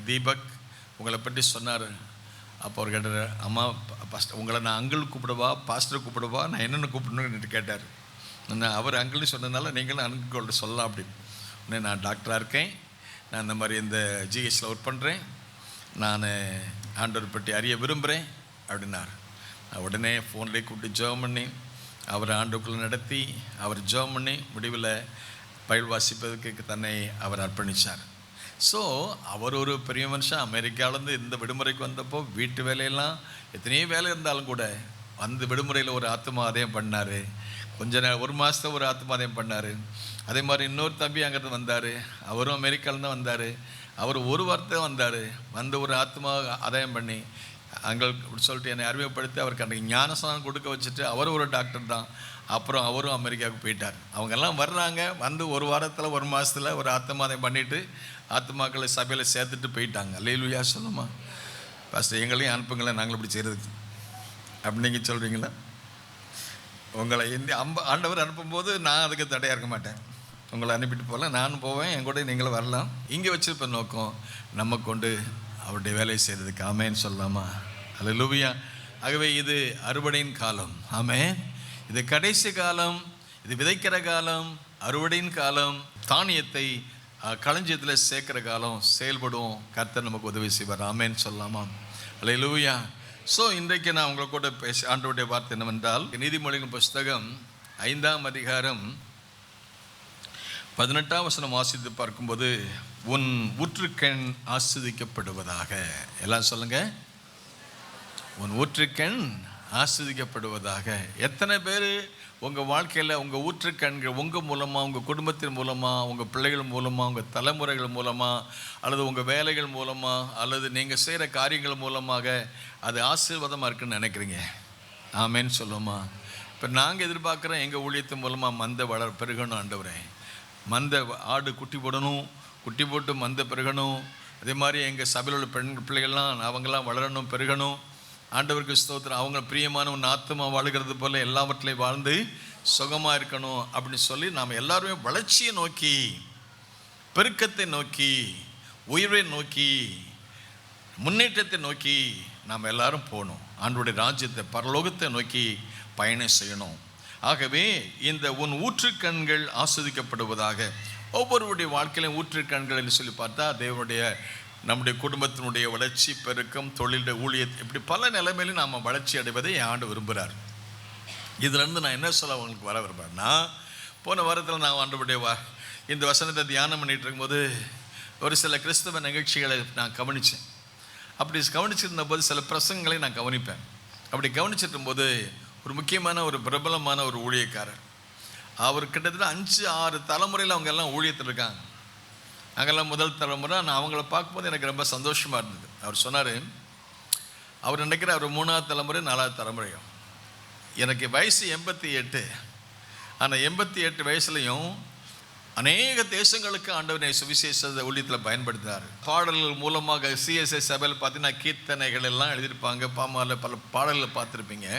தீபக் உங்களை பற்றி சொன்னார். அப்போ அவர் கேட்டார், அம்மா உங்களை நான் அங்கிள் கூப்பிடுவா, பாஸ்டர் கூப்பிடுவா, நான் என்னென்ன கூப்பிடணுன்னு கேட்டார். அவர் அங்கிள்னு சொன்னதுனால நீங்களும் அங்கிள்கிட்ட சொல்லலாம் அப்படின்னு. நான் டாக்டராக இருக்கேன், நான் இந்த மாதிரி இந்த ஜிஹெச்சில் ஒர்க் பண்ணுறேன், நான் ஆண்டவர் பற்றி அறிய விரும்புகிறேன் அப்படின்னார். உடனே ஃபோன்லேயே கூப்பிட்டு ஜெபம் பண்ணி அவர் ஆண்டுக்குள்ளே நடத்தி அவர் ஜெபம் பண்ணி முடிவில் பைபிள் வாசிப்பதற்கு தன்னை அவர் அர்ப்பணித்தார். ஸோ அவர் ஒரு பெரிய மனுஷன். அமெரிக்காவிலேருந்து இந்த விடுமுறைக்கு வந்தப்போ வீட்டு வேலையெல்லாம் எத்தனையோ வேலை இருந்தாலும் கூட அந்த விடுமுறையில் ஒரு ஆத்மாதயம் பண்ணார். ஒரு மாதத்தில் ஒரு ஆத்மாதயம் பண்ணார். அதே மாதிரி இன்னொரு தம்பி அங்கேருந்து வந்தார், அவரும் அமெரிக்காவிலேருந்து வந்தார். அவர் ஒரு வாரத்தை வந்தார், வந்து ஒரு ஆத்மா ஆதாயம் பண்ணி அங்கே சொல்லிட்டு என்னை அறிமுகப்படுத்தி அவருக்கு அன்றைக்கி ஞானஸ்நானம் கொடுக்க வச்சுட்டு அவர் ஒரு டாக்டர் தான். அப்புறம் அவரும் அமெரிக்காவுக்கு போயிட்டார். அவங்கெல்லாம் வர்றாங்க, வந்து ஒரு வாரத்தில் ஒரு மாதத்தில் ஒரு ஆத்மாதயம் பண்ணிவிட்டு ஆத்மாக்களை சபையில் சேர்த்துட்டு போயிட்டாங்க. அல்லேலூயா சொல்லுமா? ஃபஸ்ட்டு எங்களையும் அனுப்புங்களேன், நாங்களும் இப்படி செய்கிறதுக்கு அப்படி நீங்கள் சொல்கிறீங்களா? உங்களை ஆண்டவர் அனுப்பும்போது நான் அதுக்கு தடையாக இருக்க மாட்டேன். உங்களை அனுப்பிட்டு போகலாம், நானும் போவேன், என் கூட நீங்களும் வரலாம். இங்கே வச்சிருப்ப நோக்கம் நம்ம கொண்டு அவருடைய வேலையை செய்கிறதுக்கு. ஆமேன்னு சொல்லலாமா? அல்லேலூயா. ஆகவே இது அறுவடையின் காலம். ஆமேன். இது கடைசி காலம், இது விதைக்கிற காலம், அறுவடையின் காலம், தானியத்தை களஞ்சியத்தில் சேர்க்கிற காலம். செயல்படுவோம், கர்த்தர் நமக்கு உதவி செய்வார். ஆமேன்னு சொல்லலாமா? அல்லேலூயா. ஸோ இன்றைக்கு நான் உங்களை கூட ஆண்டவருடைய வார்த்தை என்னவென்றால், நீதிமொழிகளின் புஸ்தகம் 5ஆம் அதிகாரம் 18ஆம் வசனம் வாசித்து பார்க்கும்போது, உன் ஊற்றுக்கண் ஆஸ்வதிக்கப்படுவதாக. எல்லாம் சொல்லுங்க, உன் ஊற்றுக்கண் ஆஸ்வதிக்கப்படுவதாக. எத்தனை பேர் உங்கள் வாழ்க்கையில் உங்கள் ஊற்றுக்கண்கள் உங்கள் மூலமாக, உங்கள் குடும்பத்தின் மூலமாக, உங்கள் பிள்ளைகள் மூலமாக, உங்கள் தலைமுறைகள் மூலமாக, அல்லது உங்கள் வேலைகள் மூலமாக, அல்லது நீங்கள் செய்கிற காரியங்கள் மூலமாக அது ஆசீர்வாதமாக இருக்குன்னு நினைக்கிறீங்க? ஆமேன்னு சொல்லுமா? இப்போ நாங்கள் எதிர்பார்க்குறோம் எங்கள் ஊழியத்தின் மூலமாக மந்தை பெருகணும். ஆண்டவரே, மந்தை ஆடு குட்டி போடணும், குட்டி போட்டு மந்தை பெருகணும். அதே மாதிரி எங்கள் சபையில் உள்ள பிள்ளைகள்லாம் அவங்களாம் வளரணும், பெருகணும். ஆண்டவருக்கு ஸ்தோத்திரம். அவங்க பிரியமான உன் ஆத்மா வாழுகிறது போல் எல்லாவற்றிலையும் வாழ்ந்து சுகமாக இருக்கணும் அப்படின்னு சொல்லி நாம் எல்லாருமே வளர்ச்சியை நோக்கி, பெருக்கத்தை நோக்கி, உயர்வை நோக்கி, முன்னேற்றத்தை நோக்கி நாம் எல்லாரும் போகணும். ஆண்டவருடைய ராஜ்யத்தை, பரலோகத்தை நோக்கி பயணம் செய்யணும். ஆகவே இந்த உன் ஊற்றுக்கண்கள் ஆஸ்வதிக்கப்படுவதாக. ஒவ்வொருவருடைய வாழ்க்கையிலும் ஊற்றுக்கண்கள் என்று சொல்லி பார்த்தா தேவனுடைய, நம்முடைய குடும்பத்தினுடைய வளர்ச்சி, பெருக்கம், தொழிலுடைய ஊழியத்தை, இப்படி பல நிலைமையிலும் நாம் வளர்ச்சி அடைவதை ஆண்டு விரும்புகிறார். இதிலேருந்து நான் என்ன சொல்ல உங்களுக்கு வர விரும்புகிறேன்னா, போன வாரத்தில் நான் ஆண்டவருடைய இந்த வசனத்தை தியானம் பண்ணிகிட்டு இருக்கும்போது ஒரு சில கிறிஸ்தவ நிகழ்ச்சிகளை நான் கவனித்தேன். அப்படி கவனிச்சிருந்த போது சில பிரசங்களை நான் கவனிப்பேன். அப்படி கவனிச்சிருக்கும்போது ஒரு முக்கியமான ஒரு பிரபலமான ஒரு ஊழியக்காரர், அவர் கிட்டத்தட்ட 5-6 தலைமுறையில் அவங்க எல்லாம் ஊழியத்தில் இருக்காங்க. நாங்கள்லாம் முதல் தலைமுறை. நான் அவங்கள பார்க்கும்போது எனக்கு ரொம்ப சந்தோஷமாக இருந்தது. அவர் சொன்னார், அவர் நினைக்கிற அவர் 3ஆவது தலைமுறை 4ஆவது தலைமுறையும். எனக்கு வயசு 88. ஆனால் 88 வயசுலையும் அநேக தேசங்களுக்கு ஆண்டவரை சுவிசேஷ ஊழியத்தில் பயன்படுத்தினார். பாடல்கள் மூலமாக சிஎஸ்ஐ சபையில் பார்த்தீங்கன்னா கீர்த்தனைகள் எல்லாம் எழுதியிருப்பாங்க. பாமாவில் பல பாடல்களை பார்த்துருப்பீங்க.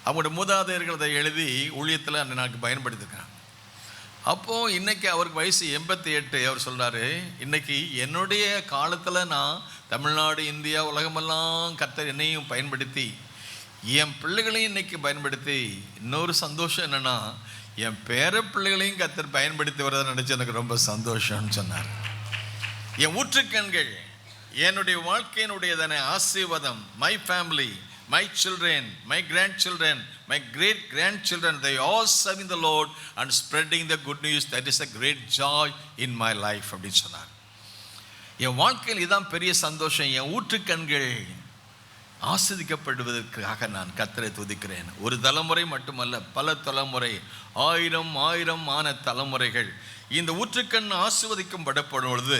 அவங்களுடைய மூதாதையர்கள் அதை எழுதி ஊழியத்தில் அந்த நாளுக்கு பயன்படுத்திருக்கிறாங்க. அப்போது இன்றைக்கி அவருக்கு வயசு 88. அவர் சொல்கிறாரு, இன்றைக்கி என்னுடைய காலத்தில் நான் தமிழ்நாடு, இந்தியா, உலகமெல்லாம் கர்த்தர் என்னையும் பயன்படுத்தி என் பிள்ளைகளையும் இன்றைக்கி பயன்படுத்தி, இன்னொரு சந்தோஷம் என்னென்னா என் பேர பிள்ளைகளையும் கர்த்தர் பயன்படுத்தி வரதை நினச்சி எனக்கு ரொம்ப சந்தோஷம்னு சொன்னார். என் ஊற்றுக்கண்கள் என்னுடைய வாழ்க்கையினுடையதான ஆசீர்வாதம், my family, my children, my grandchildren, my great grandchildren, they all serving the Lord and spreading the good news. That is a great joy in my life அப்படின்னு சொன்னார். என் வாழ்க்கையில் இதான் பெரிய சந்தோஷம். என் ஊற்றுக்கண்கள் ஆஸ்வதிக்கப்படுவதற்காக நான் கர்த்தரை துதிக்கிறேன். ஒரு தலைமுறை மட்டுமல்ல, பல தலைமுறை, 1000 தலைமுறைகள் இந்த ஊற்றுக்கண் ஆசீர்வதிக்கும் படப்படும் பொழுது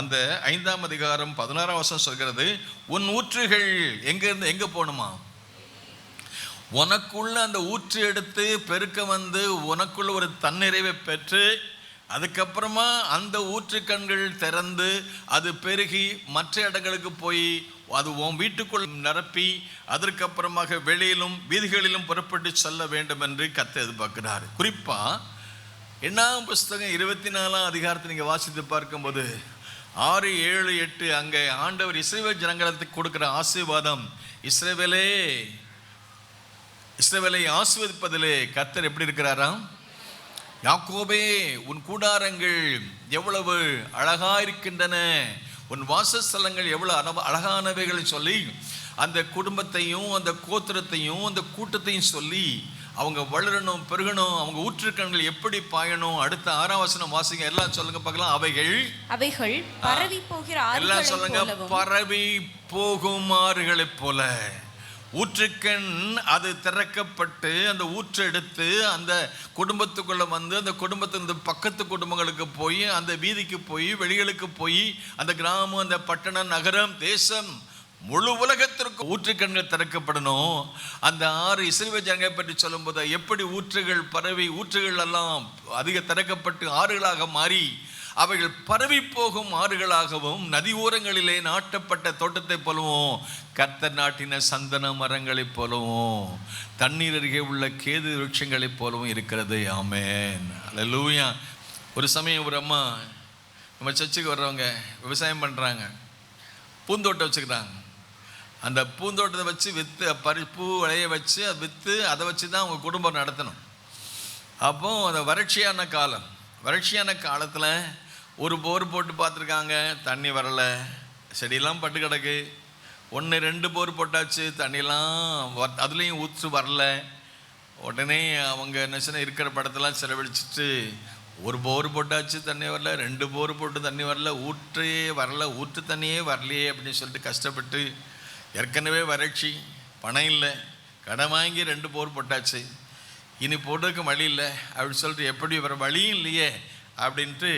அந்த 5ஆம் அதிகாரம் 16ஆம் வசனம் சொல்கிறது, உன் ஊற்றுகள் எங்கேருந்து எங்கே போகணுமா? உனக்குள்ள அந்த ஊற்று எடுத்து பெருக்க வந்து உனக்குள்ள ஒரு தன்னிறைவை பெற்று அதுக்கப்புறமா அந்த ஊற்றுக்கண்கள் திறந்து அது பெருகி மற்ற இடங்களுக்கு போய் அது உன் வீட்டுக்குள் நிரப்பி அதற்கப்புறமாக வெளியிலும் வீதிகளிலும் புறப்பட்டு செல்ல வேண்டும் என்று கர்த்தர் எதிர்பார்க்கிறார். குறிப்பாக 8ஆம் புஸ்தகம் 24ஆம் அதிகாரத்தை நீங்கள் வாசித்து பார்க்கும்போது 6, 7, 8 அங்கே ஆண்டவர் இஸ்ரவேல் ஜனங்களுக்கு கொடுக்குற ஆசீர்வாதம், இஸ்ரவேலை ஆசீர்வதிப்பதிலே கர்த்தர் எப்படி இருக்கிறாராம்? யாக்கோபே, உன் கூடாரங்கள் எவ்வளவு அழகா இருக்கின்றன, உன் வாசஸ்தலங்கள் எவ்வளவு அழகானவைகள் சொல்லி அந்த குடும்பத்தையும் அந்த கோத்திரத்தையும் அந்த கூட்டத்தையும் சொல்லி அவங்க வளரணும், பெருகணும், அவங்க ஊற்றுக்கண்கள் எப்படி பாயணும். அடுத்த 6ஆம் வசனம் வாசிங்க, எல்லாம் சொல்லுங்க பார்க்கலாம். அவைகள் பரவி போகிற எல்லாம் சொல்லுங்க, பரவி போகும் ஆறுகளைப் போல. ஊற்றுக்கண் அது திறக்கப்பட்டு அந்த ஊற்று எடுத்து அந்த குடும்பத்துக்குள்ள வந்து அந்த குடும்பத்திலிருந்து பக்கத்து குடும்பங்களுக்கு போய் அந்த வீதிக்கு போய் வெளிகளுக்கு போய் அந்த கிராமம், அந்த பட்டணம், நகரம், தேசம், முழு உலகத்திற்கு ஊற்றுக்கண்கள் திறக்கப்படணும். அந்த 6 இஸ்ரவேல் ஜனங்களை பற்றி சொல்லும்போது எப்படி ஊற்றுகள் பரவி ஊற்றுகள் எல்லாம் அதிக திறக்கப்பட்டு ஆறுகளாக மாறி அவைகள் பரவி போகும் ஆறுகளாகவும் நதி ஓரங்களிலே நாட்டப்பட்ட தோட்டத்தை போலவும் கர்த்தர் நாட்டின சந்தன மரங்களைப் போலவும் தண்ணீர் அருகே உள்ள கேது விருட்சங்களைப் போலவும் இருக்கிறது. ஆமென், அல்லேலூயா. ஒரு சமயம் ஒரு அம்மா நம்ம சர்ச்சுக்கு வர்றவங்க விவசாயம் பண்ணுறாங்க, பூந்தோட்டம் வச்சுக்கிறாங்க. அந்த பூந்தோட்டத்தை வச்சு விற்று பூ விளைய வச்சு அதை விற்று அதை வச்சு தான் அவங்க குடும்பம் நடத்தணும். அப்போது அந்த வறட்சியான காலத்தில் ஒரு போர் போட்டு பார்த்துருக்காங்க, தண்ணி வரலை, செடியெல்லாம் பட்டு கிடக்கு. 1, 2 போர் போட்டாச்சு, தண்ணியெல்லாம் அதுலேயும் ஊற்று வரல. உடனே அவங்க என்ன சொன்ன இருக்கிற படத்தெல்லாம் செலவழிச்சிட்டு ஒரு போர் போட்டாச்சு, தண்ணி வரல, 2 போர் போட்டு தண்ணி வரல, ஊற்றே வரல, ஊற்று தண்ணியே வரலையே அப்படின்னு சொல்லிட்டு கஷ்டப்பட்டு, ஏற்கனவே வறட்சி, பணம் இல்லை, கடன் வாங்கி 2 போர் போட்டாச்சு, இனி போடுறதுக்கு வழி இல்லை அப்படின்னு சொல்லிட்டு எப்படி வேறு வழியும் இல்லையே அப்படின்ட்டு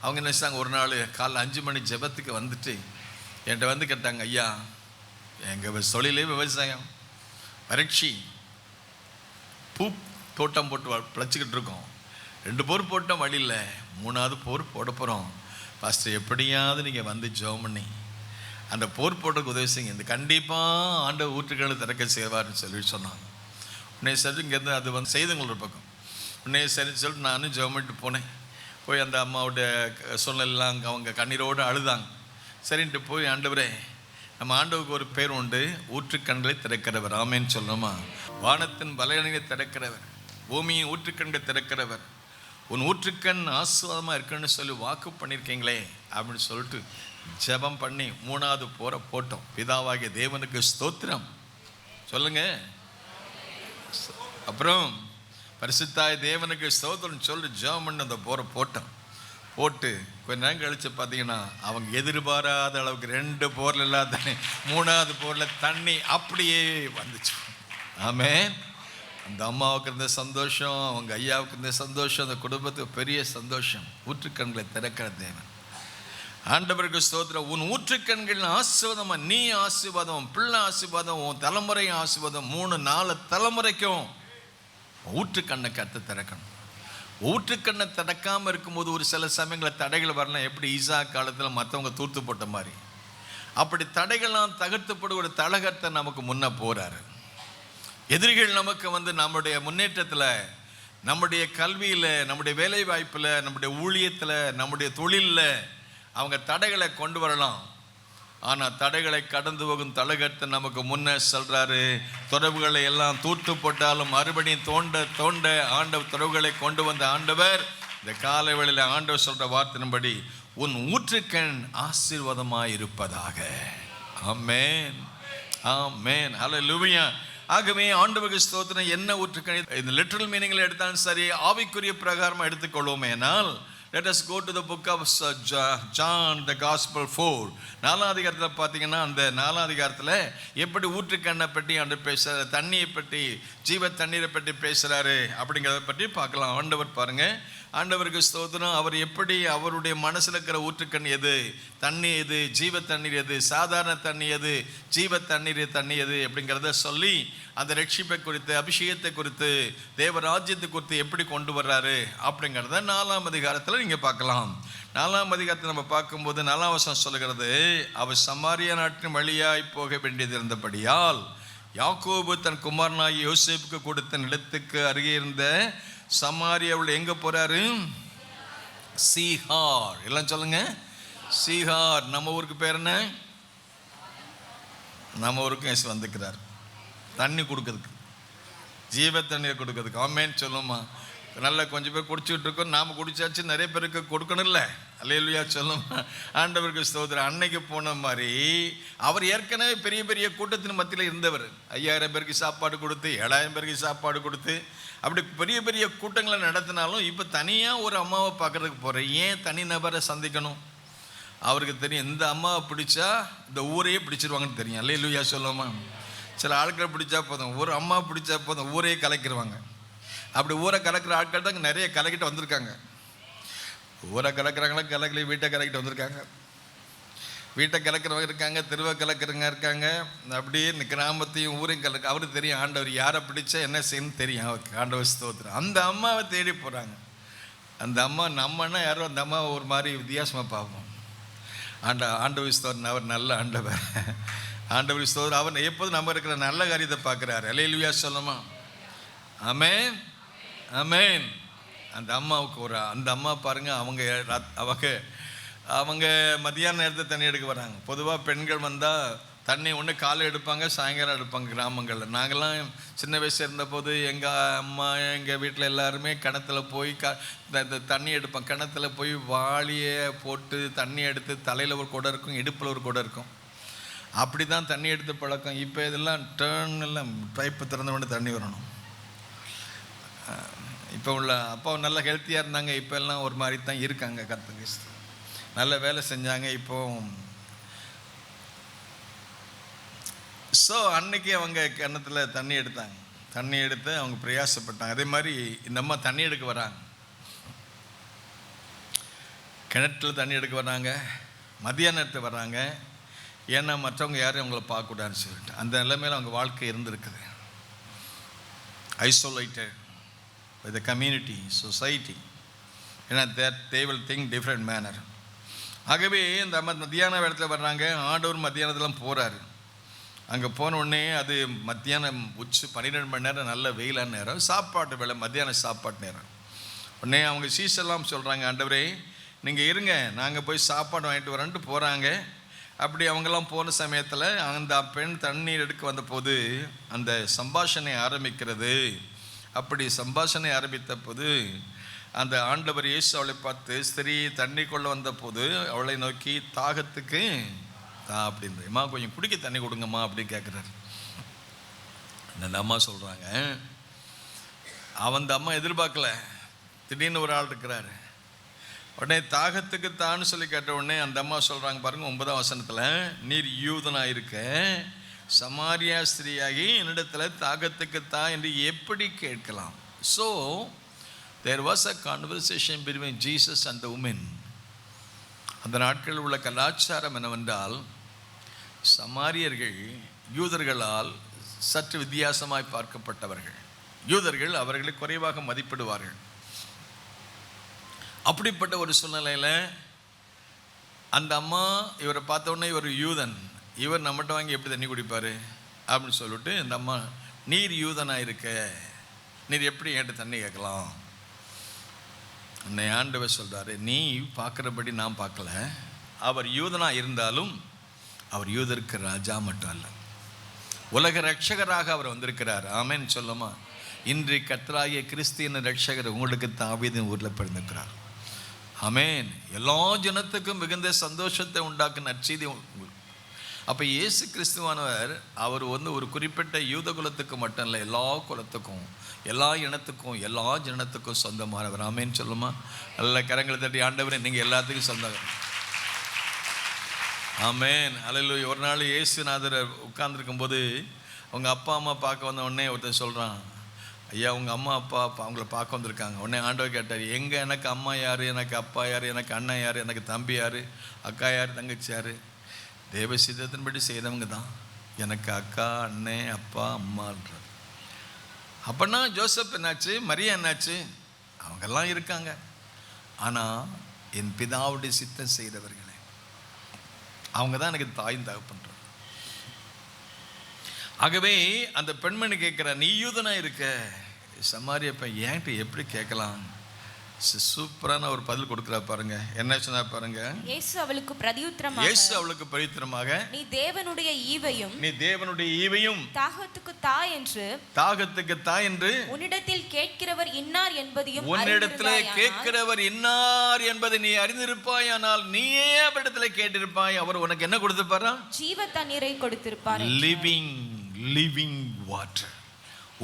அவங்க என்ன செஞ்சாங்க, ஒரு நாள் காலைல 5 மணி ஜெபத்துக்கு வந்துட்டு என்கிட்ட வந்து கேட்டாங்க, ஐயா எங்கள் தொழிலே விவசாயம், வறட்சி, பூ தோட்டம் போட்டு பிழைச்சிக்கிட்டு இருக்கோம், 2 போர் போட்டோம், வழி இல்லை, 3ஆவது போர் போட போகிறோம், ஃபஸ்ட்டு எப்படியாவது நீங்கள் வந்து ஜெபம் பண்ணி அந்த போர் போடுறதுக்கு உதவி செய்யுங்க, இந்த கண்டிப்பாக ஆண்டவர் ஊற்றுக்களை திறக்க செய்வார்னு சொன்னாங்க. உடனே சரி இங்கேருந்து அது வந்து செய்துங்களோட பக்கம். உடனே சரின்னு சொல்லிட்டு நானும் ஜெபமிட்டு போனேன். போய் அந்த அம்மாவுடைய சூழ்நிலாம் அவங்க கண்ணீரோடு அழுதாங்க. சரின்ட்டு போய், ஆண்டவரே நம்ம ஆண்டவருக்கு ஒரு பேர் உண்டு, ஊற்றுக்கண்களை திறக்கிறவர். ஆமேன்னு சொல்லணுமா? வானத்தின் பலகணிகளை திறக்கிறவர், பூமியின் ஊற்றுக்கண்களை திறக்கிறவர், உன் ஊற்றுக்கண் ஆசீர்வாதமாக இருக்குன்னு சொல்லி வாக்கு பண்ணியிருக்கீங்களே அப்படின்னு சொல்லிட்டு ஜெபம் பண்ணி 3ஆவது போரை போட்டோம். பிதாவாகிய தேவனுக்கு ஸ்தோத்திரம் சொல்லுங்க. அப்புறம் பரிசுத்தாய் தேவனுக்கு ஸ்தோத்திரம் சொல்லி ஜெபம் பண்ணி அந்த போரை போட்டு கொஞ்ச நேரம் கழித்து பார்த்தீங்கன்னா அவங்க எதிர்பாராத அளவுக்கு 2 போரில் இல்லாத தண்ணி 3ஆவது போரில் தண்ணி அப்படியே வந்துச்சு. ஆமென். அந்த அம்மாவுக்கு இருந்த சந்தோஷம், அவங்க ஐயாவுக்கு இருந்த சந்தோஷம், அந்த குடும்பத்துக்கு பெரிய சந்தோஷம். ஊற்றுக்கண்களை திறக்கிற தேவன். ஆண்டவருக்கு ஸ்தோத்திரம். உன் ஊற்றுக்கண்கள் ஆசீர்வாதமா, நீ ஆசீர்வாதம், பிள்ளை ஆசீர்வாதம், உன் தலைமுறை ஆசீர்வாதம், 3-4 தலைமுறைக்கும் ஊற்றுக்கண்ணை கத்து திறக்கணும். ஊற்றுக்கண்ணை திறக்காமல் இருக்கும்போது ஒரு சில சமயங்களில் தடைகள் வரலாம். எப்படி ஈசா காலத்தில் மற்றவங்க தூர்த்து போட்ட மாதிரி, அப்படி தடைகள்லாம் தகர்த்துப்படும் ஒரு தலகத்தை நமக்கு முன்ன போறாரு. எதிரிகள் நமக்கு நம்முடைய முன்னேற்றத்தில், நம்முடைய கல்வியில், நம்முடைய வேலை வாய்ப்பில், நம்முடைய ஊழியத்தில், நம்முடைய தொழிலில் அவங்க தடைகளை கொண்டு வரலாம். ஆனால் தடைகளை கடந்து போகும் தலகத்தை நமக்கு முன்ன சொல்றாரு. தொடர்புகளை எல்லாம் தூர்த்து போட்டாலும் மறுபடியும் தோண்ட தோண்ட ஆண்டவர் தொடர்புகளை கொண்டு வந்த ஆண்டவர் இந்த காலை வேளையில் ஆண்டவர் சொல்ற வார்த்தையின்படி உன் ஊற்றுக்கண் ஆசீர்வாதமாய் இருப்பதாக. ஆமென், ஆமென், ஹல்லேலூயா. ஆகவே ஆண்டவருக்கு ஸ்தோத்திரம். என்ன ஊற்றுக்கண்? இந்த லிட்டரல் மீனிங்கில் எடுத்தாலும் சரி, ஆவிக்குரிய பிரகாரமாக எடுத்துக்கொள்வோமேனால், let us go to the book of John, the Gospel 4. 4ஆம் அதிகாரத்தில் பார்த்தீங்கன்னா, அந்த 4ஆம் அதிகாரத்தில் எப்படி ஊற்றுக்கண்ணை பற்றி ஆண்டு பேசுகிறாரு, தண்ணியை பற்றி, ஜீவ தண்ணீரை பற்றி பேசுகிறாரு அப்படிங்கிறத பற்றி பார்க்கலாம். ஆண்டவர் பாருங்க, ஆண்டவருக்கு ஸ்தோத்திரம். அவர் எப்படி அவருடைய மனசில் இருக்கிற ஊற்றுக்கண் எது, தண்ணி எது, ஜீவ தண்ணீர் எது, சாதாரண தண்ணி எது, ஜீவ தண்ணீர் தண்ணி எது அப்படிங்கிறத சொல்லி அந்த ரட்சிப்பை குறித்து, அபிஷேகத்தை குறித்து, தேவராஜ்யத்தை குறித்து எப்படி கொண்டு வர்றாரு அப்படிங்கிறத 4ஆம் அதிகாரத்தில் நீங்கள் பார்க்கலாம். 4ஆம் அதிகாரத்தை நம்ம பார்க்கும்போது 4ஆம் வசனம் சொல்லுகிறது, அவர் சமாரியா நாட்டின் வழியாய் போக வேண்டியது இருந்தபடியால் யாக்கோபு தன் குமாரனாகி யோசேப்புக்கு கொடுத்த நிலத்துக்கு அருகே இருந்த சமாரியாவில் எங்க போறாரு? சீஹார். எல்லாம் சொல்லுங்க, சீஹார். நம்ம ஊருக்கு பேர் என்ன? நம்ம ஊருக்கும் இயேசு வந்துக்கிறார் தண்ணி கொடுக்கறதுக்கு, ஜீவ தண்ணீர் கொடுக்கறதுக்கு. ஆமென் சொல்லுமா. நல்லா கொஞ்சம் பேர் குடிச்சுட்டு இருக்கோம், நாம் குடிச்சாச்சு, நிறைய பேருக்கு கொடுக்கணும் இல்லை? அல்லேலூயா சொல்லுமா. ஆண்டவருக்கு ஸ்தோத்திரம். அன்னைக்கு போன மாதிரி அவர் ஏற்கனவே பெரிய பெரிய கூட்டத்தின் மத்தியில் இருந்தவர். 5000 பேருக்கு சாப்பாடு கொடுத்து, 7000 பேருக்கு சாப்பாடு கொடுத்து, அப்படி பெரிய பெரிய கூட்டங்களை நடத்தினாலும் இப்போ தனியாக ஒரு அம்மாவை பார்க்கறதுக்கு போகிறேன். ஏன் தனி நபரை சந்திக்கணும்? அவருக்கு தெரியும், இந்த அம்மாவை பிடிச்சா இந்த ஊரையே பிடிச்சிருவாங்கன்னு தெரியும். அல்லேலூயா சொல்லுமா. சில ஆட்களை பிடிச்சா போதும், ஒரு அம்மா பிடிச்சா போதும், ஊரையே கலக்கிடுவாங்க. அப்படி ஊரை கலக்கிற ஆட்கள் தான் நிறைய கலக்கிட்டு வந்திருக்காங்க. ஊரை கலக்கிறாங்களா, கலக்கலை, வீட்டை கலக்கிட்டு வந்திருக்காங்க. வீட்டை கலக்கிறவங்க இருக்காங்க, தெருவை கலக்கிறவங்க இருக்காங்க. அப்படியே இந்த கிராமத்தையும் ஊரையும் கலக்க அவருக்கு தெரியும். ஆண்டவர் யாரை பிடிச்சா என்ன செய்யணும்னு தெரியும் அவருக்கு. ஆண்டவர் ஸ்தோத்திரம். அந்த அம்மாவை தேடி போகிறாங்க. அந்த அம்மா நம்மன்னா யாரும் அந்த அம்மாவை ஒரு மாதிரி வித்தியாசமாக பார்ப்போம். ஆண்டவர் ஸ்தோத்திரம். அவர் நல்ல ஆண்டவர். ஆண்டவர் ஸ்தோத்திரம். அவர் எப்போதும் நம்ம இருக்கிற நல்ல காரியத்தை பார்க்குறாரு. அல்லேலூயா சொல்லுமா. ஆமென், ஆமென். அந்த அம்மாவுக்கு அந்த அம்மா பாருங்க, அவங்க மதியான நேரத்தில் தண்ணி எடுக்க வராங்க. பொதுவாக பெண்கள் வந்தால் தண்ணி ஒன்று காலை எடுப்பாங்க, சாயங்காலம் எடுப்பாங்க கிராமங்களில். நாங்கள்லாம் சின்ன வயசு இருந்தபோது எங்கள் அம்மா எங்கள் வீட்டில் எல்லாருமே கிணத்துல போய் தண்ணி எடுப்போம். கிணத்துல போய் வாளியை போட்டு தண்ணி எடுத்து தலையில் ஒரு குடம் இருக்கும், இடுப்பில் ஒரு குடம் இருக்கும். அப்படி தான் தண்ணி எடுத்து பழக்கம். இப்போ இதெல்லாம் எல்லாம் பைப்பு திறந்த உடனே தண்ணி வரணும். இப்போ உள்ள அப்பா நல்லா ஹெல்த்தியாக இருந்தாங்க, இப்போ எல்லாம் ஒரு மாதிரி தான் இருக்காங்க. கர்த்தருக்கு நல்ல வேலை செஞ்சாங்க. இப்போ அன்னைக்கு அவங்க கிணத்துல தண்ணி எடுத்தாங்க. தண்ணி எடுத்து அவங்க பிரயாசப்பட்டாங்க. அதே மாதிரி இந்த அம்மா தண்ணி எடுக்க வராங்க, கிணத்துல தண்ணி எடுக்க வராங்க, மதியான நேரத்தில் வராங்க. ஏன்னா மற்றவங்க யாரும் அவங்கள பார்க்கக்கூடாதுன்னு சொல்லிட்டு அந்த நிலைமையில் அவங்க வாழ்க்கை இருந்திருக்குது. Isolated by the community, society. ஏன்னா they will think different manner. ஆகவே இந்த மத்தியான இடத்துல வர்றாங்க. ஆண்டவர் மத்தியானத்துலாம் போகிறாரு. அங்கே போன உடனே அது மத்தியானம் 12 மணி நேரம் நல்ல வெயிலான நேரம், சாப்பாட்டு வேலை, மத்தியான சாப்பாட்டு நேரம். உடனே அவங்க சீசெல்லாம் சொல்கிறாங்க, ஆண்டவரே நீங்கள் இருங்க, நாங்கள் போய் சாப்பாடு வாங்கிட்டு வரேன்ட்டு போகிறாங்க. அப்படி அவங்கெல்லாம் போன சமயத்தில் அந்த பெண் தண்ணீர் எடுக்க வந்த போது அந்த சம்பாஷணை ஆரம்பிக்கிறது. அப்படி சம்பாஷணை ஆரம்பித்த போது அந்த ஆண்டவர் இயேசு அவளை பார்த்து, ஸ்திரீ தண்ணி கொள்ள வந்த போது அவளை நோக்கி தாகத்துக்கு அப்படின்னு, அம்மா கொஞ்சம் குடிக்க தண்ணி கொடுங்கம்மா அப்படின்னு கேட்குறாரு. அந்த அம்மா சொல்கிறாங்க, அந்த அம்மா எதிர்பார்க்கல, திடீர்னு ஒரு ஆள் இருக்கிறாரு. உடனே தாகத்துக்கு தான்னு சொல்லி கேட்ட உடனே அந்த அம்மா சொல்கிறாங்க பாருங்கள் 9ஆம் வசனத்தில், நீர் யூதனாக இருக்க சமாரியா ஸ்திரீயாகி என்னிடத்தில் தாகத்துக்கு தா என்று எப்படி கேட்கலாம்? So there was a conversation between Jesus and the woman. அந்த நாட்களில் உள்ள கலாச்சாரம் என்னவென்றால், சமாரியர்கள் யூதர்களால் சற்று வித்தியாசமாய் பார்க்கப்பட்டவர்கள். யூதர்கள் அவர்களை குறைவாக மதிப்பிடுவார்கள். அப்படிப்பட்ட ஒரு சூழ்நிலையில் அந்த அம்மா இவரை பார்த்த உடனே இவர் யூதன், இவர் நம்மகிட்ட வாங்கி எப்படி தண்ணி குடிப்பார் அப்படின்னு சொல்லிட்டு, இந்த அம்மா நீர் யூதனாக இருக்க, நீர் எப்படி என்கிட்ட தண்ணி கேட்கலாம்? என்னை ஆண்டவர் சொல்கிறாரு, நீ பார்க்குறபடி நான் பார்க்கல. அவர் யூதனாக இருந்தாலும் அவர் யூதருக்கு ராஜா மட்டும் அல்ல, உலக ரட்சகராக அவர் வந்திருக்கிறார். ஆமேன் சொல்லுமா? இன்று கர்த்தராகிய கிறிஸ்து ரட்சகர் உங்களுக்கு தாவீதின் ஊரில் பிறந்திருக்கிறார். ஆமேன். எல்லா ஜனத்துக்கும் மிகுந்த சந்தோஷத்தை உண்டாக்கும் நற்செய்தி. அப்போ இயேசு கிறிஸ்துவானவர் அவர் ஒரு குறிப்பிட்ட யூத குலத்துக்கு மட்டும் இல்லை, எல்லா குலத்துக்கும், எல்லா இனத்துக்கும், எல்லா ஜனத்துக்கும் சொந்தமானவர். ஆமேன்னு சொல்லுமா? நல்ல கரங்களை தட்டி ஆண்டவரே நீங்கள் எல்லாத்துக்கும் சொந்தம். ஆமேன். அல்லேலூயா. ஒரு நாள் இயேசுநாதர் உட்கார்ந்துருக்கும் போது அவங்க அப்பா அம்மா பார்க்க வந்த உடனே ஒருத்தர் சொல்கிறான், ஐயா உங்கள் அம்மா அப்பா அவங்கள பார்க்க வந்திருக்காங்க. உடனே ஆண்டவர் கேட்டார், எங்கே எனக்கு அம்மா யார், எனக்கு அப்பா யார், எனக்கு அண்ணன் யார், எனக்கு தம்பி யார், அக்கா யார், தங்கச்சி யார்? தேவ சித்தத்தின்படி செய்தவங்க தான் எனக்கு அக்கா, அண்ணன், அப்பா, அம்மான்றார். அப்படின்னா ஜோசப் என்னாச்சு, மரியா என்னாச்சு? அவங்கெல்லாம் இருக்காங்க. ஆனால் என் பிதாவுடைய சித்தம் செய்தவர்களே, அவங்க தான் எனக்கு தாயும் தகப்பன்றார். ஆகவே அந்த பெண்மணி கேட்குற, நீ யூதனா இருக்க, சமாரிய பையன் ஏன்ட்டு எப்படி கேட்கலாம்? சூப்பரான ஒரு பதில் கொடுக்குறா பாருங்க. என்ன சொன்னா பாருங்க. இயேசு அவளுக்கு பிரதியுத்தரமாக, நீ தேவனுடைய ஈவையும் தாகத்துக்கு தா என்று உன்னிடத்தில் கேட்கிறவர் இன்னார் என்பதை நீ அறிந்திருப்பாயானால் நீயே அவரிடத்தில் கேட்டிருப்பாய். அவர் உனக்கு என்ன கொடுத்திருப்பாரா? ஜீவ தண்ணீரை கொடுத்திருப்பார். லிவிங் வாட்டர்,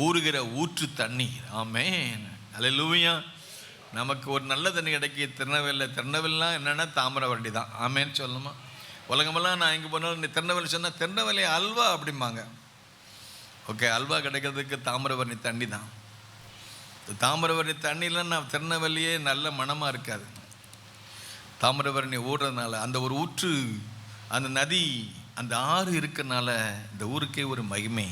ஊறுகிற ஊற்று தண்ணீர். ஆமென். அல்லேலூயா. நமக்கு ஒரு நல்ல தண்ணி கிடைக்கி திருநெல்வேலிலாம் என்னென்னா தாமிரவரண்டி தான். ஆமேன்னு சொல்லணுமா? உலகமெல்லாம் நான் எங்கே போனாலும் நீ திருநெல்வேலி சொன்னால் திருநெல்வேலி அல்வா அப்படிம்பாங்க. ஓகே, அல்வா கிடைக்கிறதுக்கு தாமிரவரணி தண்ணி தான். தாமிரவரணி தண்ணிலாம் நான் திருநெல்வேலியே நல்ல மனமாக இருக்காது. தாமிரவரணி ஓடுறதுனால, அந்த ஒரு ஊற்று, அந்த நதி, அந்த ஆறு இருக்கிறனால இந்த ஊருக்கே ஒரு மகிமை.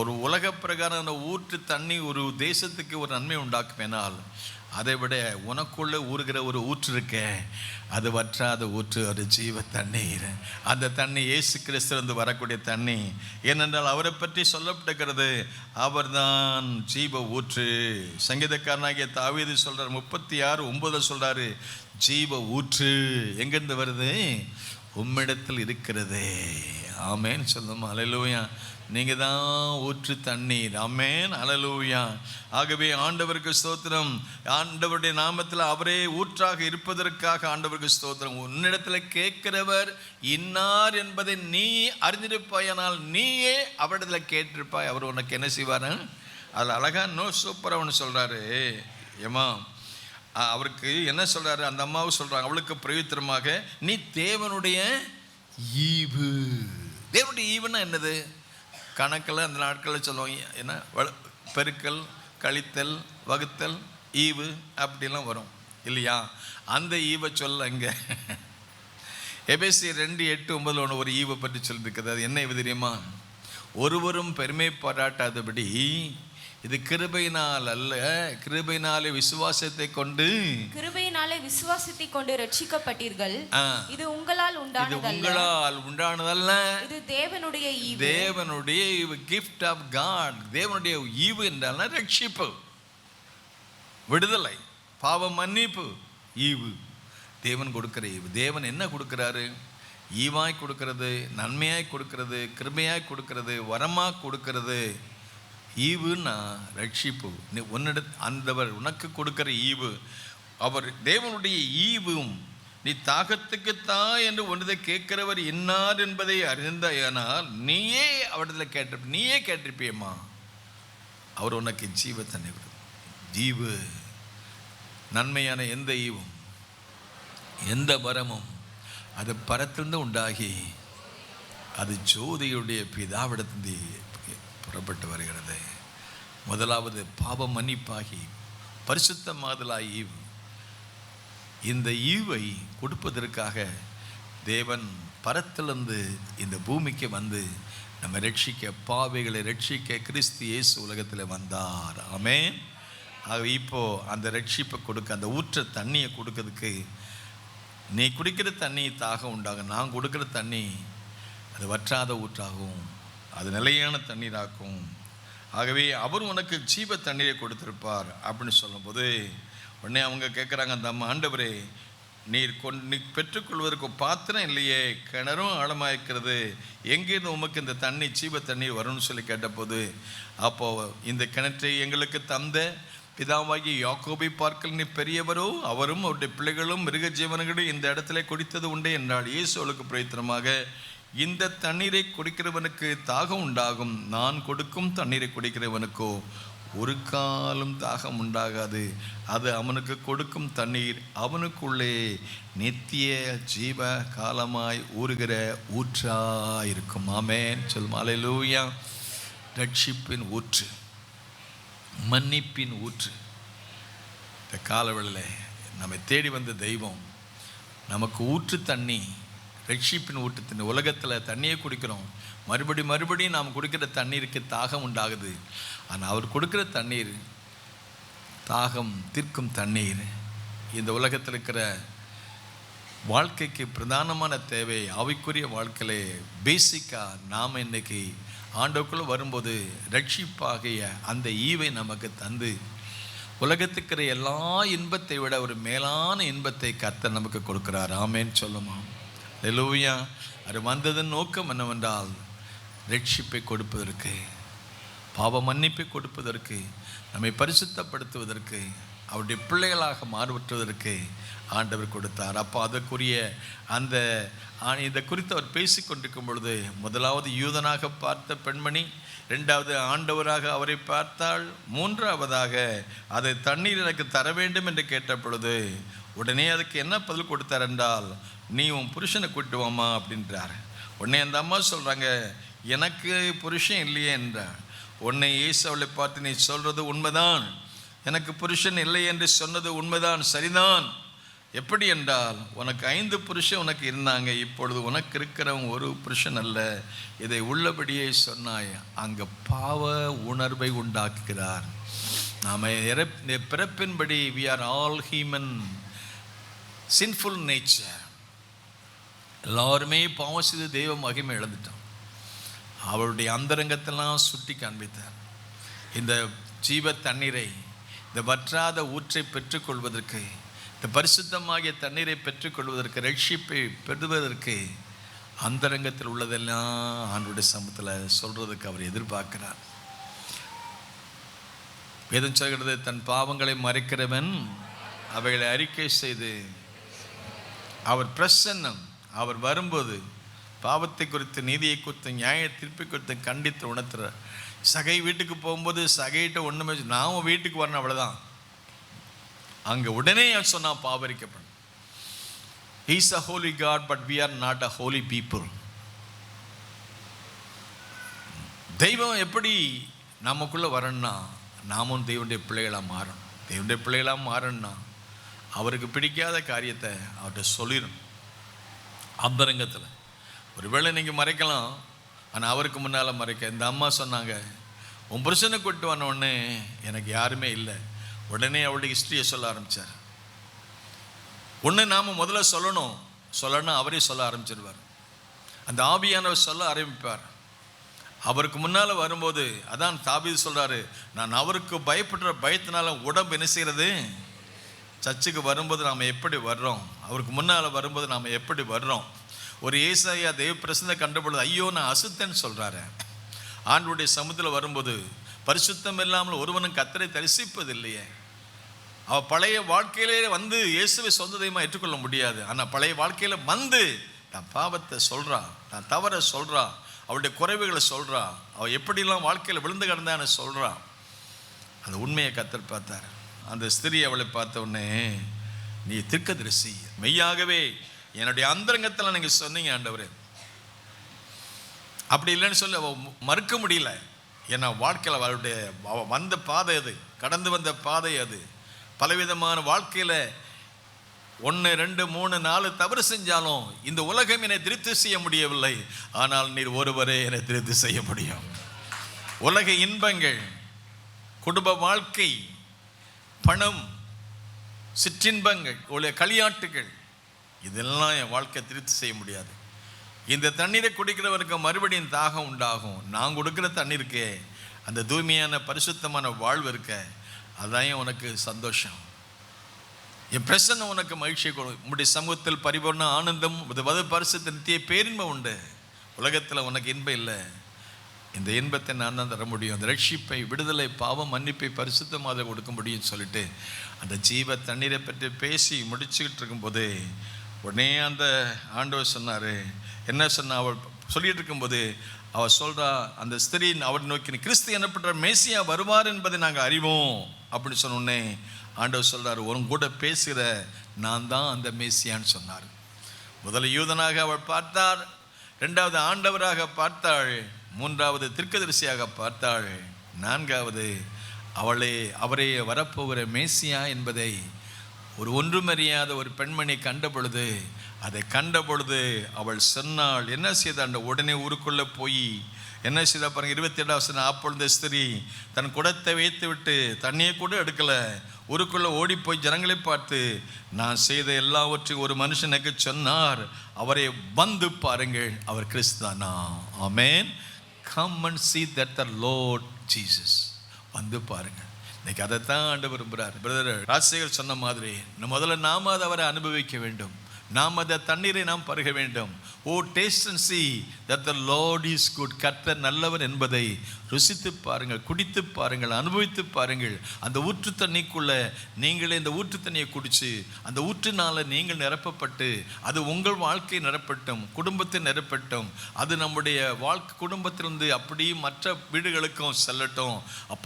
ஒரு உலக பிரகாரம் அந்த ஊற்று தண்ணி ஒரு தேசத்துக்கு ஒரு நன்மை உண்டாக்குமேனால், அதை விட உனக்குள்ளே ஊறுகிற ஒரு ஊற்று இருக்க, அது வற்றாத ஊற்று, ஒரு ஜீவ தண்ணீர். அந்த தண்ணி இயேசு கிறிஸ்துவிலிருந்து வரக்கூடிய தண்ணி. ஏனென்றால் அவரை பற்றி சொல்லப்பட்டிருக்கிறது, அவர்தான் ஜீவ ஊற்று. சங்கீதக்காரனாகிய தாவீது சொல்கிறார், 36:9 சொல்கிறாரு, ஜீவ ஊற்று எங்கேருந்து வருது? உம்மிடத்தில் இருக்கிறது. ஆமேன் சொல்லுமா? அல்லேலூயா. நீங்கள் தான் ஊற்று தண்ணீர். ஆமென். அல்லேலூயா. ஆகவே ஆண்டவருக்கு ஸ்தோத்திரம். ஆண்டவருடைய நாமத்தில் அவரே ஊற்றாக இருப்பதற்காக ஆண்டவருக்கு ஸ்தோத்திரம். உன்னிடத்தில் கேட்கிறவர் இன்னார் என்பதை நீ அறிந்திருப்பாயானால் நீயே அவரிடத்தில் கேட்டிருப்பாய். அவர் உனக்கு என்ன செய்வார்? அதில் அழகாக சூப்பராக ஒன்று சொல்கிறாரு. ஏமா அவருக்கு என்ன சொல்கிறாரு? அந்த அம்மாவும் சொல்கிறாங்க, அவளுக்கு பிரயுத்தரமாக, நீ தேவனுடைய ஈவு. தேவனுடைய ஈவுன்னா என்னது? கணக்கில் அந்த நாட்களில் சொல்லுவாங்க, என்ன பெருக்கல், கழித்தல், வகுத்தல், ஈவு அப்படிலாம் வரும் இல்லையா? அந்த ஈவை சொல்ல இங்கே எபேசியர் 2:8-9 ஒரு ஈவை பற்றி சொல்லியிருக்குது. அது என்ன ஈவு தெரியுமா? ஒருவரும் பெருமை பாராட்டாதபடி இது கிருபையினால் அல்ல, கிருபையினாலே விசுவாசத்தை கொண்டு ரட்சிக்கப்பட்டீர்கள். இது உங்களால் உண்டானதல்ல, இது தேவனுடைய ஈவு. தேவனுடைய ஈவு, gift of God. தேவனுடைய ஈவு என்றால் ரட்சிப்பு, விடுதலை, பாவ மன்னிப்பு. ஈவு தேவன் கொடுக்கிற ஈவு. தேவன் என்ன கொடுக்கிறாரு? ஈவாய் கொடுக்கிறது, நன்மையாய் கொடுக்கிறது, கிருபையாய் கொடுக்கிறது, வரமாக கொடுக்கிறது. ஈவுன்னா ரட்சிப்பு. நீ அந்தவர் உனக்கு கொடுக்கிற ஈவு. அவர் தேவனுடைய ஈவும். நீ தாகத்துக்கு தா என்று ஒன்றதை கேட்கிறவர் இன்னார் என்பதை அறிந்தாயானால் நீயே அவரிடத்தில் நீயே கேட்டிருப்பியம்மா. அவர் உனக்கு ஜீவ தண்ணி கொடு. ஜீவு, நன்மையான எந்த ஈவும் எந்த வரமும் அது பரத்திலிருந்து உண்டாகி அது ஜோதியுடைய பிதாவிடத்திலிருந்து புறப்பட்டு வருகிறது. முதலாவது பாவ மன்னிப்பாகி பரிசுத்தமாதலாய் ஈவு. இந்த ஈவை கொடுப்பதற்காக தேவன் பரத்திலிருந்து இந்த பூமிக்கு வந்து நம்ம ரட்சிக்க, பாவிகளை ரட்சிக்க கிறிஸ்து இயேசு உலகத்தில் வந்தார். ஆமென். ஆக இப்போ அந்த ரட்சிப்பை கொடுக்க, அந்த ஊற்ற தண்ணியை கொடுக்கறதுக்கு, நீ குடிக்கிற தண்ணி தாகம் உண்டாகும், நான் கொடுக்குற தண்ணி அது வற்றாத ஊற்றாகும், அது நிலையான தண்ணீராக்கும். ஆகவே அவர் உனக்கு ஜீவ தண்ணீரை கொடுத்திருப்பார் அப்படின்னு சொல்லும்போது உடனே அவங்க கேட்குறாங்க, அந்த அம்மா, ஆண்டவரே நீ பெற்றுக்கொள்வதற்கு பாத்திரம் இல்லையே, கிணறும் ஆழமாக இருக்கிறது, எங்கேருந்து உமக்கு இந்த தண்ணி ஜீவ தண்ணீர் வரும்னு சொல்லி கேட்டபோது, அப்போது இந்த கிணற்றை எங்களுக்கு தந்த பிதாவாகி யாக்கோபை பார்க்கல் நீ பெரியவரோ, அவரும் அவருடைய பிள்ளைகளும் மிருக ஜீவன்களும் இந்த இடத்துல குடித்தது உண்டு என்றால். இயேசுவுக்கு பிரயத்தனமாக, இந்த தண்ணீரை குடிக்கிறவனுக்கு தாகம் உண்டாகும், நான் கொடுக்கும் தண்ணீரை குடிக்கிறவனுக்கோ ஒரு காலம் தாகம் உண்டாகாது, அது அவனுக்கு கொடுக்கும் தண்ணீர் அவனுக்குள்ளே நித்திய ஜீவ காலமாய் ஊறுகிற ஊற்றாயிருக்கும். ஆமென். சொல்லும் அல்லேலூயா. ரட்சிப்பின் ஊற்று, மன்னிப்பின் ஊற்று. இந்த காலவெளியில் நம்மை தேடி வந்த தெய்வம் நமக்கு ஊற்று தண்ணி, ரட்சிப்பின் ஊற்று தண்ணி. உலகத்தில் தண்ணியை குடிக்கிறோம், மறுபடியும் நாம் குடிக்கிற தண்ணீருக்கு தாகம் உண்டாகுது. ஆனால் அவர் கொடுக்குற தண்ணீர் தாகம் தீர்க்கும் தண்ணீர். இந்த உலகத்தில் இருக்கிற வாழ்க்கைக்கு பிரதானமான தேவை, ஆவிக்குரிய வாழ்க்கையிலே பேசிக்காக நாம் இன்னைக்கு ஆண்டவருக்குள்ளே வரும்போது ரட்சிப்பாகிய அந்த ஈவை நமக்கு தந்து உலகத்துக்கிற எல்லா இன்பத்தை விட ஒரு மேலான இன்பத்தை கர்த்தர் நமக்கு கொடுக்கிறார். ஆமென் சொல்லுமா. அல்லேலூயா. அது வந்ததன் நோக்கம் என்னவென்றால் ரட்சிப்பை கொடுப்பதற்கு, பாவ மன்னிப்பை கொடுப்பதற்கு, நம்மை பரிசுத்தப்படுத்துவதற்கு, அவருடைய பிள்ளைகளாக மாறுவதற்கு ஆண்டவர் கொடுத்தார். அப்போ அதற்குரிய இந்த குறித்து அவர் பேசி கொண்டிருக்கும் பொழுது, முதலாவது யூதனாக பார்த்த பெண்மணி, ரெண்டாவது ஆண்டவராக அவரை பார்த்தாள், மூன்றாவதாக அதை தண்ணீர் எனக்கு தர வேண்டும் என்று கேட்ட பொழுது உடனே அதுக்கு என்ன பதில் கொடுத்தார் என்றால், நீ உன் புருஷனை கூட்டு வாமா அப்படின்றார். உடனே அந்த அம்மா சொல்கிறாங்க, எனக்கு புருஷன் இல்லையே என்றார். உன்னை இயேசு அவளை பார்த்து, நீ சொல்கிறது உண்மைதான், எனக்கு புருஷன் இல்லை என்று சொன்னது உண்மைதான், சரிதான். எப்படி என்றால், உனக்கு 5 புருஷன் உனக்கு இருந்தாங்க, இப்பொழுது உனக்கு இருக்கிறவங்க ஒரு புருஷன் அல்ல, இதை உள்ளபடியே சொன்னாய். அங்கே பாவ உணர்வை உண்டாக்குகிறார். நாம் பிறப்பின்படி we are all human, sinful nature. எல்லாருமே பாவம் செய்து தெய்வ மகிமை இழந்துட்டோம். அவருடைய அந்தரங்கத்தெல்லாம் சுட்டி காண்பித்தார். இந்த ஜீவ தண்ணீரை, இந்த வற்றாத ஊற்றை பெற்றுக்கொள்வதற்கு, இந்த பரிசுத்தமாகிய தண்ணீரை பெற்றுக்கொள்வதற்கு, ரட்சிப்பை பெறுவதற்கு அந்தரங்கத்தில் உள்ளதெல்லாம் ஆண்டவருடைய சமூகத்தில் சொல்றதுக்கு அவர் எதிர்பார்க்கிறார். வேதம் சொல்கிறது, தன் பாவங்களை மறைக்கிறவன் அவைகளை அறிக்கை செய்து, அவர் பிரசன்னம், அவர் வரும்போது பாவத்தை குறித்து, நீதியை குறித்து, நியாய தீர்ப்பை குறித்து கண்டித்து உணர்த்துற. சகை வீட்டுக்கு போகும்போது சகையிட்ட ஒன்றுமே, நான் வீட்டுக்கு வரணும் அவ்வளோதான், அங்கே உடனே சொன்னால் பாவரிக்கப்படும். He is a holy God, but we are not a holy people. தெய்வம் எப்படி நமக்குள்ளே வரணும்னா, நாமும் தெய்வனுடைய பிள்ளைகளாக மாறணும். தெய்வனுடைய பிள்ளைகளாக மாறணும்னா அவருக்கு பிடிக்காத காரியத்தை அவர்கிட்ட சொல்லிடணும். அந்தரங்கத்தில் ஒருவேளை நீங்கள் மறைக்கலாம், ஆனால் அவருக்கு முன்னால் மறைக்க. இந்த அம்மா சொன்னாங்க, உன் புருஷனை கூட்டு வந்த உடனே எனக்கு யாருமே இல்லை. உடனே அவருடைய ஹிஸ்ட்ரியை சொல்ல ஆரம்பித்தார். ஒன்று நாம் முதல்ல சொல்லணும், அவரே சொல்ல ஆரம்பிச்சிருவார். அந்த ஆவியானவர் சொல்ல ஆரம்பிப்பார். அவருக்கு முன்னால் வரும்போது, அதான் தாவீது சொல்கிறாரு, நான் அவருக்கு பயப்படுற பயத்தினால உடம்பு என்ன செய்கிறது. சர்ச்சுக்கு வரும்போது நாம் எப்படி வர்றோம், அவருக்கு முன்னால் வரும்போது நாம் எப்படி வர்றோம். ஒரு ஏசாயா தெய்வ பிரசன்ன கண்டபொழுது, ஐயோ நான் அசுத்தன்னு சொல்கிறாரு. ஆண்டவருடைய சமூகத்தில் வரும்போது பரிசுத்தம் இல்லாமல் ஒருவனும் கர்த்தரை தரிசிப்பதில்லையே. அவள் பழைய வாழ்க்கையிலே வந்து இயேசுவை சொந்த தெய்வமாக ஏற்றுக்கொள்ள முடியாது. ஆனால் பழைய வாழ்க்கையில் வந்து நான் பாவத்தை சொல்கிறா, நான் தவற சொல்கிறா, அவளுடைய குறைவுகளை சொல்கிறா, அவள் எப்படிலாம் வாழ்க்கையில் விழுந்து கிடந்தான்னு சொல்கிறா. அந்த உண்மையை கர்த்தர் பார்த்தார். அந்த ஸ்திரீ அவளை பார்த்த உடனே, நீ தீர்க்கதரிசி, மெய்யாகவே என்னுடைய அந்தரங்கத்தில் நீங்கள் சொன்னீங்க ஆண்டவரே, அப்படி இல்லைன்னு சொல்லி அவள் மறுக்க முடியல. ஏன்னா வாழ்க்கையில் அவளுடைய வந்த பாதை அது, கடந்து வந்த பாதை அது. பலவிதமான வாழ்க்கையில் 1 2 3 4 தவறு செஞ்சாலும் இந்த உலகம் என்னை திருப்தி செய்ய முடியவில்லை, ஆனால் நீர் ஒருவரே என்னை திருப்தி செய்ய முடியும். உலக இன்பங்கள், குடும்ப வாழ்க்கை, பணம், சிற்றின்பங்கள், களியாட்டுகள், இதெல்லாம் என் வாழ்க்கை திருப்தி செய்ய முடியாது. இந்த தண்ணீரை குடிக்கிறவருக்கு மறுபடியும் தாகம் உண்டாகும். நான் கொடுக்குற தண்ணீருக்கே அந்த தூய்மையான பரிசுத்தமான வாழ்வு இருக்க, அதான் உனக்கு சந்தோஷம். என் பிரசன்னம் உனக்கு மகிழ்ச்சியை கொடுக்கும். உம்முடைய சமூகத்தில் பரிபூர்ண ஆனந்தம், வது பரிசுத்த நித்திய பேரின்பம் உண்டு. உலகத்தில் உனக்கு இன்பம் இல்லை, இந்த இன்பத்தை நான் தான் தர முடியும். அந்த ரட்சிப்பை, விடுதலை, பாவம் மன்னிப்பை, பரிசுத்தமாக கொடுக்க முடியும்னு சொல்லிட்டு அந்த ஜீவ தண்ணீரை பற்றி பேசி முடிச்சுக்கிட்டு இருக்கும்போது உடனே அந்த ஆண்டவர் சொன்னார். என்ன சொன்ன? அவள் சொல்லிட்டு இருக்கும்போது அவள் சொல்கிறா, அந்த ஸ்திரீ அவள் நோக்கி, கிறிஸ்து எனப்பட்ட மேசியா வருவார் என்பதை நாங்கள் அறிவோம் அப்படின்னு சொன்னோடனே ஆண்டவர் சொல்றார், உன் கூட பேசுகிற நான் தான் அந்த மேசியான்னு சொன்னார். முதல் யூதனாக அவள் பார்த்தாள், 2வது ஆண்டவராக பார்த்தாள், 3வது தீர்க்கதரிசியாக பார்த்தாள், 4வது அவரே வரப்போகிற மேசியா என்பதை ஒரு ஒன்றுமறியாத ஒரு பெண்மணி கண்ட பொழுது, அதை கண்ட பொழுது அவள் சொன்னாள். என்ன செய்தாண்ட? உடனே ஊருக்குள்ளே போய் என்ன செய்தா பாருங்க, 27 அப்பொழுது ஸ்திரீ தன் குடத்தை வைத்து விட்டு தண்ணியை கூட எடுக்கலை, ஊருக்குள்ளே ஓடி போய் ஜனங்களை பார்த்து, நான் செய்த எல்லாவற்றையும் ஒரு மனுஷனுக்கு சொன்னார், அவரை வந்து பாருங்கள், அவர் கிறிஸ்து தானா. ஆமென். Come and see that the Lord Jesus. வந்து பாருங்க. இன்னைக்கு அதைத்தான் ஆண்டு விரும்புகிறார். பிரதர் ராஜசேகர் சொன்ன மாதிரி முதல்ல நாம் அதை அவரை அனுபவிக்க வேண்டும். நாம் அந்த தண்ணீரை நாம் பருக வேண்டும். O taste and see that the Lord is good. கர்த்தர் நல்லவர் என்பதை ருசித்து பாருங்கள், குடித்து பாருங்கள், அனுபவித்து பாருங்கள். அந்த ஊற்று தண்ணிக்குள்ள நீங்களே இந்த ஊற்று தண்ணியை குடிச்சு அந்த ஊற்றினால நீங்கள் நிரப்பப்பட்டு அது உங்கள் வாழ்க்கை நிரப்பட்டும், குடும்பத்தை நிரப்பட்டும், அது நம்முடைய வாழ்க்கை குடும்பத்திலிருந்து அப்படியே மற்ற வீடுகளுக்கும் செல்லட்டும்.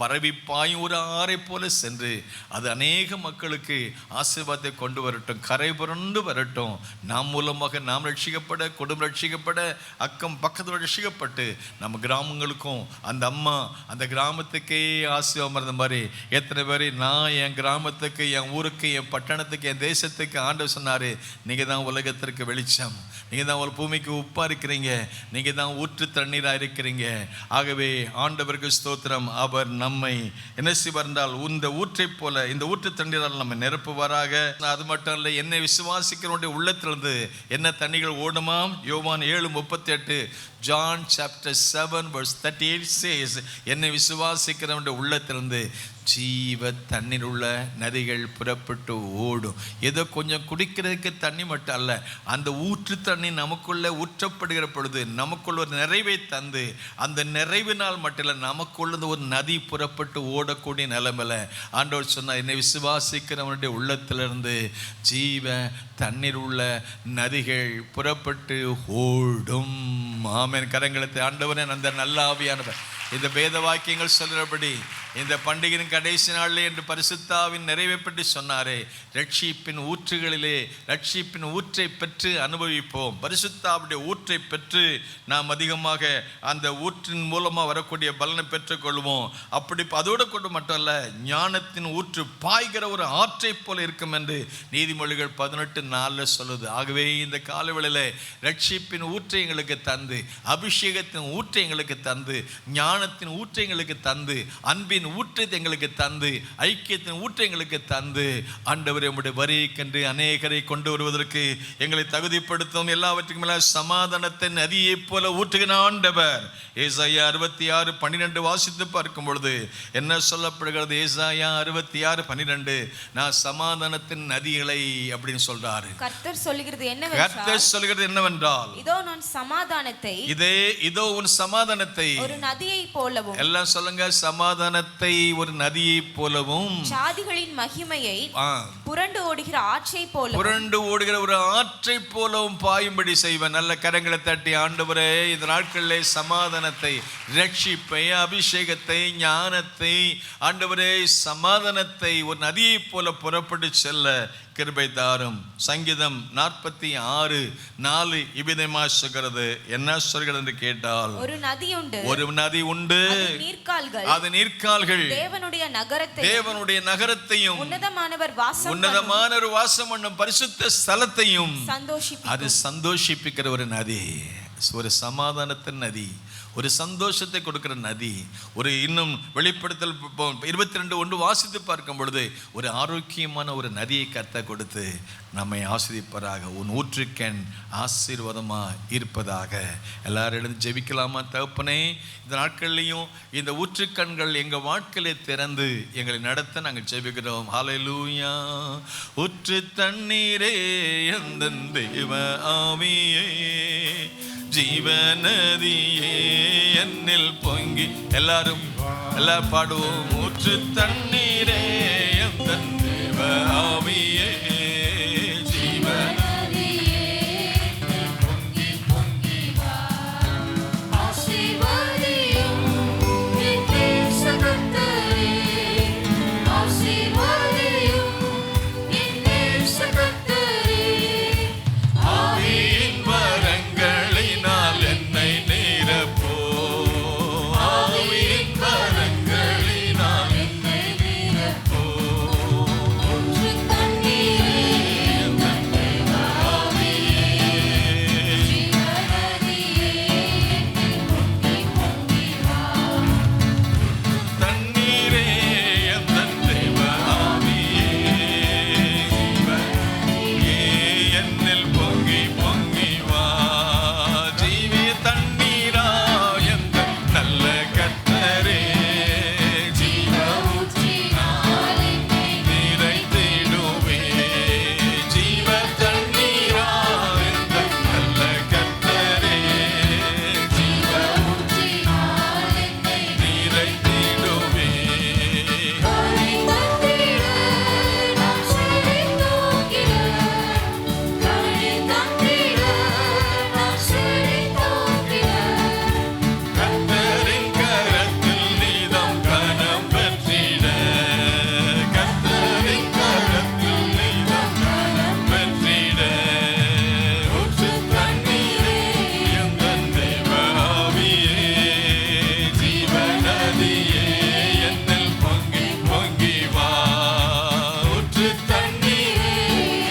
பரவி பாயும் ஒரு ஆறை போல சென்று அது அநேக மக்களுக்கு ஆசீர்வாதத்தை கொண்டு வரட்டும், கரை புரண்டு வரட்டும். நாம் மூலமாக நாம் ரட்சிக்கப்பட, குடும்பம் ரட்சிக்கப்பட, அக்கம் பக்கத்தில் ரட்சிக்கப்பட்டு நம்ம கிராமங்களுக்கும் அந்த அம்மா அந்த கிராமத்துக்கே ஆசீர்வாதம் இருந்த மாதிரி எத்தனை பேர் நான் என் கிராமத்துக்கு, என் ஊருக்கு, என் பட்டணத்துக்கு, என் தேசத்துக்கு ஆண்டவர் சொன்னார், நீங்கள் தான் உலகத்திற்கு வெளிச்சம், நீங்கள் தான் ஒரு பூமிக்கு உப்பாக இருக்கிறீங்க, நீங்கள் தான் ஊற்று தண்ணீராக இருக்கிறீங்க. ஆகவே ஆண்டவருக்கு ஸ்தோத்திரம். அவர் நம்மை என்ன செய்வார் என்றால் இந்த ஊற்றை போல இந்த ஊற்று தண்ணீரால் நம்ம நிரப்புவாராக. அது மட்டும் இல்லை, என்னை விசுவாசிக்கிறவனுடைய உள்ளத்திலிருந்து என்ன தண்ணிகள் ஓடுமாம். யோவான் 7:38 John chapter 7 verse 38 says, என்னை விசுவாசிக்கிறவனுடைய உள்ளத்திலிருந்து ஜீவ தண்ணீர் உள்ள நதிகள் புறப்பட்டு ஓடும். ஏதோ கொஞ்சம் குடிக்கிறதுக்கு தண்ணி மட்டும் அல்ல, அந்த ஊற்று தண்ணி நமக்குள்ள ஊற்றப்படுகிற பொழுது நமக்குள்ள ஒரு நிறைவை தந்து அந்த நிறைவினால் மட்டும் இல்லை, நமக்குள்ள ஒரு நதி புறப்பட்டு ஓடக்கூடிய நிலைமையில ஆண்டவர் சொன்னார், என்னை விசுவாசிக்கிறவனுடைய உள்ளத்திலிருந்து ஜீவ தண்ணீர் உள்ள நதிகள் புறப்பட்டு ஓடும். ஆமென். கரங்களை ஆண்டவரே, அந்த நல்ல ஆவியானவர் இந்த வேத வாக்கியங்கள் சொல்கிறபடி இந்த பண்டிகையின் கடைசி நாளிலே என்று பரிசுத்தாவின் நிறைவை பற்றி சொன்னாரே, ரட்சிப்பின் ஊற்றுகளிலே ரட்சிப்பின் ஊற்றை பெற்று அனுபவிப்போம். பரிசுத்தாவுடைய ஊற்றை பெற்று நாம் அதிகமாக அந்த ஊற்றின் மூலமாக வரக்கூடிய பலனை பெற்றுக்கொள்வோம். அப்படி அதோடு கொண்டு மட்டும் அல்ல, ஞானத்தின் ஊற்று பாய்கிற ஒரு ஆற்றை போல இருக்கும் என்று நீதிமொழிகள் 18:4 சொல்லுது. ஆகவே இந்த காலவெளியிலே ரட்சிப்பின் ஊற்றை எங்களுக்கு தந்து, அபிஷேகத்தின் ஊற்றை எங்களுக்கு தந்து, ஞானத்தின் ஊற்றை எங்களுக்கு தந்து, அன்பின் ஊற்றை எங்களுக்கு தந்து, ஐக்கியத்தின் ஊற்றை எங்களுக்கு தந்து, ஆண்டவரே உம்முடைய வரியை கண்டு அநேகரை கொண்டு வருவதற்கு எங்களை தகுதிப்படுத்தும். எல்லாவற்றுக்கும் மேல சமாதானத்தின் நதியை போல ஊற்றுகிற ஆண்டவர். ஏசாயா 66:12 வாசித்து பார்க்கும் பொழுது என்ன சொல்லப்படுகிறது? ஏசாயா 66:12 நான் சமாதானத்தின் நதிகளை அப்படின்னு சொல்றாரு. கர்த்தர் சொல்கிறது என்னவென்றால், இதோ நான் சமாதானத்தை, இதோ உன் சமாதானத்தை ஒரு நதியை போலவும், எல்லாம் சொல்லுங்க, சமாதானத்தை ஒரு நதியை போலவும், சாதிகளின் மகிமையை புரண்டு ஓடுகிற ஆற்றை போல, புரண்டு ஓடுகிற ஒரு ஆற்றை போலவும் பாயும்படி செய்வேன். நல்ல கரங்களை தட்டி ஆண்டவரே, இந்த நாட்களிலே சமாதானத்தை, ரட்சிப்பை, அபிஷேகத்தை, ஞானத்தை, ஆண்டவரே சமாதானத்தை ஒரு நதியை போல புறப்பட்டு செல்ல கிருபை தாரும். சங்கீதம் 46:4 இவ்விதமா சொல்கிறது. என்ன சொல்கிறது என்று கேட்டால், ஒரு நதி உண்டு, அது நீர்க்கால்கள் சொன்னார்கள், தேவனுடைய நகரத்தையும் உன்னதமானவர் வாசம் பண்ணும் பரிசுத்த ஸ்தலத்தையும் அது சந்தோஷிப்பிக்கிற ஒரு நதி, ஒரு சமாதானத்தின் நதி, ஒரு சந்தோஷத்தை கொடுக்கிற நதி. ஒரு இன்னும் வெளிப்படுத்தல் 22:1 வாசித்து பார்க்கும் பொழுது ஒரு ஆரோக்கியமான ஒரு நதியை கர்த்தர் கொடுத்து நம்மை ஆசீர்வதிப்பதாக. உன் ஊற்றுக்கண் ஆசீர்வாதமா இருப்பதாக. எல்லாரும் எழுந்து ஜெபிக்கலாமா? தகப்பனே, இந்த நாட்கள்லையும் இந்த ஊற்றுக்கண்கள் எங்கள் வாழ்க்கையிலே திறந்து எங்களை நடத்த நாங்கள் ஜெபிக்கிறோம். ஹல்லேலூயா. ஊற்று தண்ணீரே எந்தன் தேவ ஆவியே, ஜீவநதியே என்னில் பொங்கி. எல்லாரும் பாடுவோம். ஊற்று தண்ணீரே எந்தன் தேவ ஆவியே, ஜீவநதியே பொங்கி பொங்கி வா. ஆசீர்வாதியும் என் நேசகர்த்தரே, ஆசீர்வாதியும் என் நேசகர்த்தரே, ஆவியின் வரங்களினால் என்னை நிரப்போ, ஆவியின் வரங்களினால் என்னை நிரப்போ. ஊற்று தண்ணீரே எந்தன் தேவ ஆவியே, ஜீவநதியே என்னில் பொங்கி பொங்கி வா. தண்ணீரே எந்தன் தேவ ஆவியே, ஜீவநதியே என்னில் பொங்கி பொங்கி வா. ஜீவிய தண்ணீரா எந்தன் நல்ல கர்த்தரே, ஜீவ ஊற்றினால் என்னை நிறைத்திடுவே. ஜீவ தண்ணீரா எந்தன் நல்ல கர்த்தரே, ஜீவ ஊற்றினால் என்னை நிறைத்திடுவே. கரை தந்திட நான் செழித்தோங்கிட, கரை தந்திட நான் செழித்தோங்கிட, கர்த்தரின் கரத்தில் நீதம் கனம் பெற்றிட, கர்த்தரின் கரத்தில் நீதம் கனம் பெற்றிட. ஊற்று தண்ணீரே எந்தன் தேவ ஆவியே, ஜீவநதியே என்னில் பொங்கி பொங்கி வா. ஊற்று தண்ணீரே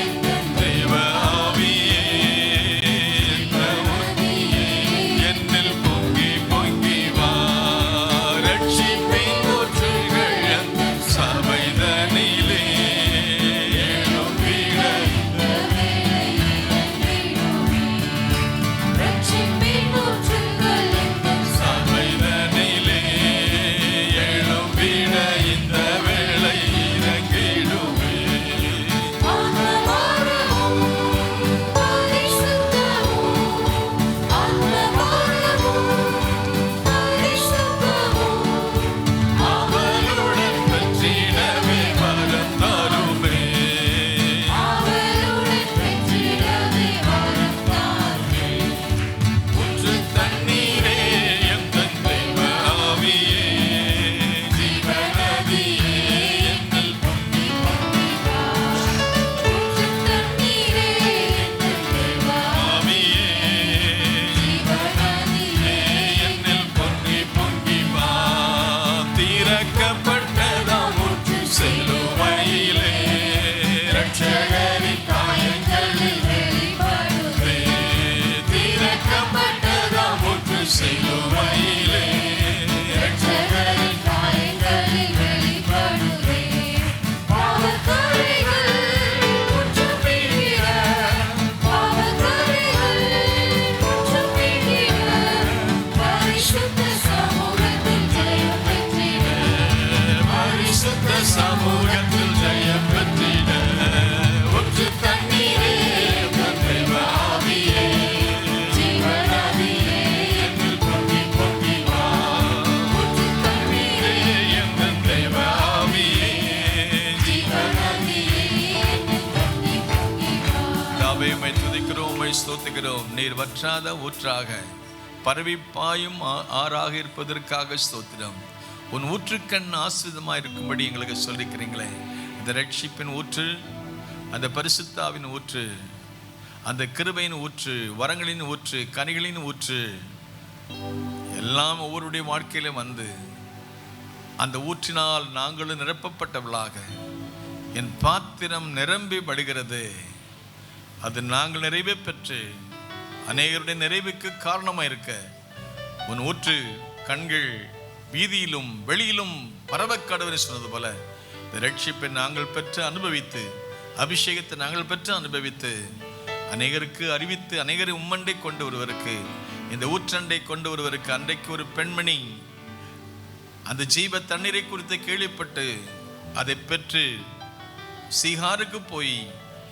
எந்தன் தேவ ஆவியே, என்னில் பொங்கி பொங்கி வா. ரட்சிப்பின் ஊற்றுகள் அந்த சபைதனிலே எழும்பிட, ரட்சிப்பின் ஊற்றுகள் எங்கள் சபைதனிலே எழும்பிட இந்த வேளை இறங்கிடுவே. ஆத்மபாரமும் பரிசுத்தமும், ஆத்மபாரமும் பரிசுத்தமும், அவளுடன் பெற்றிடவே வரம் தருமே. அவளுடன் பெற்றிடவே வரம் தாருமே. ஊற்று தண்ணீரே எந்தன் தேவ ஆவியே, ஜீவநதியே என்னில் பொங்கி பொங்கி வா. ஊற்று தண்ணீரே எங்கள் தேவ ஆவியே, ஜீவநதியே என்னில் பொங்கி பொங்கி வா. திறக்கப்பட்டதாம் ஊற்று சிலுவையிலே, ரட்சகரின் காயங்களில் வெளிப்படுவே. திறக்கப்பட்டதாம் ஊற்று சிலுவையிலே, ரட்சகரின் காயங்களில் வெளிப்படுவே. பாவக்கரைகள் முற்றும் நீங்கிட, பாவக்கரைகள் முற்றும் நீங்கிட, பரிசுத்த சமூகத்தில் ஜெயம் பெற்றிட, பரிசுத்த சமூகத்தில் ஜெயம் பெற்றிட. ஊற்று தண்ணீரே எந்தன் தேவ ஆவியே, ஜீவநதியே என்னில் பொங்கி பொங்கி வா. ஊற்று தண்ணீரே எந்தன் தேவ ஆவியே, ஜீவநதியே என்னில் பொங்கி பொங்கி வா. கர்த்தாவே, உம்மை துதிக்கிறோம், உம்மை ஸ்தோத்திக்கிறோம். நீர் வற்றாத ஊற்றாக பரவி பாயும் ஆறாக இருப்பதற்காக ஸ்தோத்திரம். உன் ஊற்றுக்கண் ஆசிரியமாக இருக்கும்படி எங்களுக்கு சொல்லிக்கிறீங்களே. இந்த ரட்சிப்பின் ஊற்று, அந்த பரிசுத்தாவின் ஊற்று, அந்த கிருபையின் ஊற்று, வரங்களின் ஊற்று, கனிகளின் ஊற்று எல்லாம் ஒவ்வொருடைய வாழ்க்கையிலும் வந்து அந்த ஊற்றினால் நாங்களும் நிரப்பப்பட்டவளாக என் பாத்திரம் நிரம்பி வழிகிறது. அது நாங்கள் நிறைவே பெற்று அநேகருடைய நிறைவுக்கு காரணமாக இருக்க உன் ஊற்று கண்கள் வீதியிலும் வெளியிலும் பரவக்கடவுன்னு சொன்னது போல இந்த ரட்சிப்பை நாங்கள் பெற்று அனுபவித்து, அபிஷேகத்தை நாங்கள் பெற்று அனுபவித்து, அநேகருக்கு அறிவித்து, அநேகரை உம்மண்டை கொண்டு வருவதற்கு, இந்த ஊற்றண்டை கொண்டு வருவதற்கு, அன்றைக்கு ஒரு பெண்மணி அந்த ஜீவ தண்ணீரை குறித்து கேள்விப்பட்டு அதை பெற்று சீகாருக்கு போய்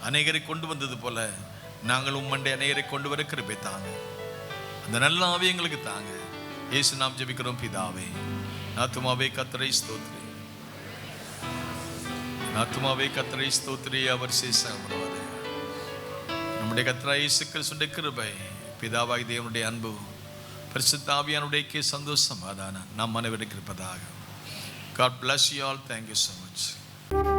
அநேகரை கொண்டு வந்தது போல நாங்கள் உம்மண்டை அநேகரை கொண்டு வர கிருபை தாங்க. அந்த நல்ல ஆவி எங்களுக்கு தாங்க. இயேசு நாம் ஜெபிக்கிறோம் பிதாவே. ஆத்துமாவே கர்த்தரை ஸ்தோத்திரி, ஆத்துமாவே கர்த்தரை ஸ்தோத்திரி. அவர் சேஷப்படுவார். நம்முடைய கர்த்தராகிய இயேசு கிறிஸ்துவின் கிருபை, பிதாவாகிய தேவனுடைய அன்பு, பரிசுத்த ஆவியானுடைய சந்தோஷம், சமாதானம் நம் அனைவருக்கும் இருப்பதாக. God bless you all. Thank you so much.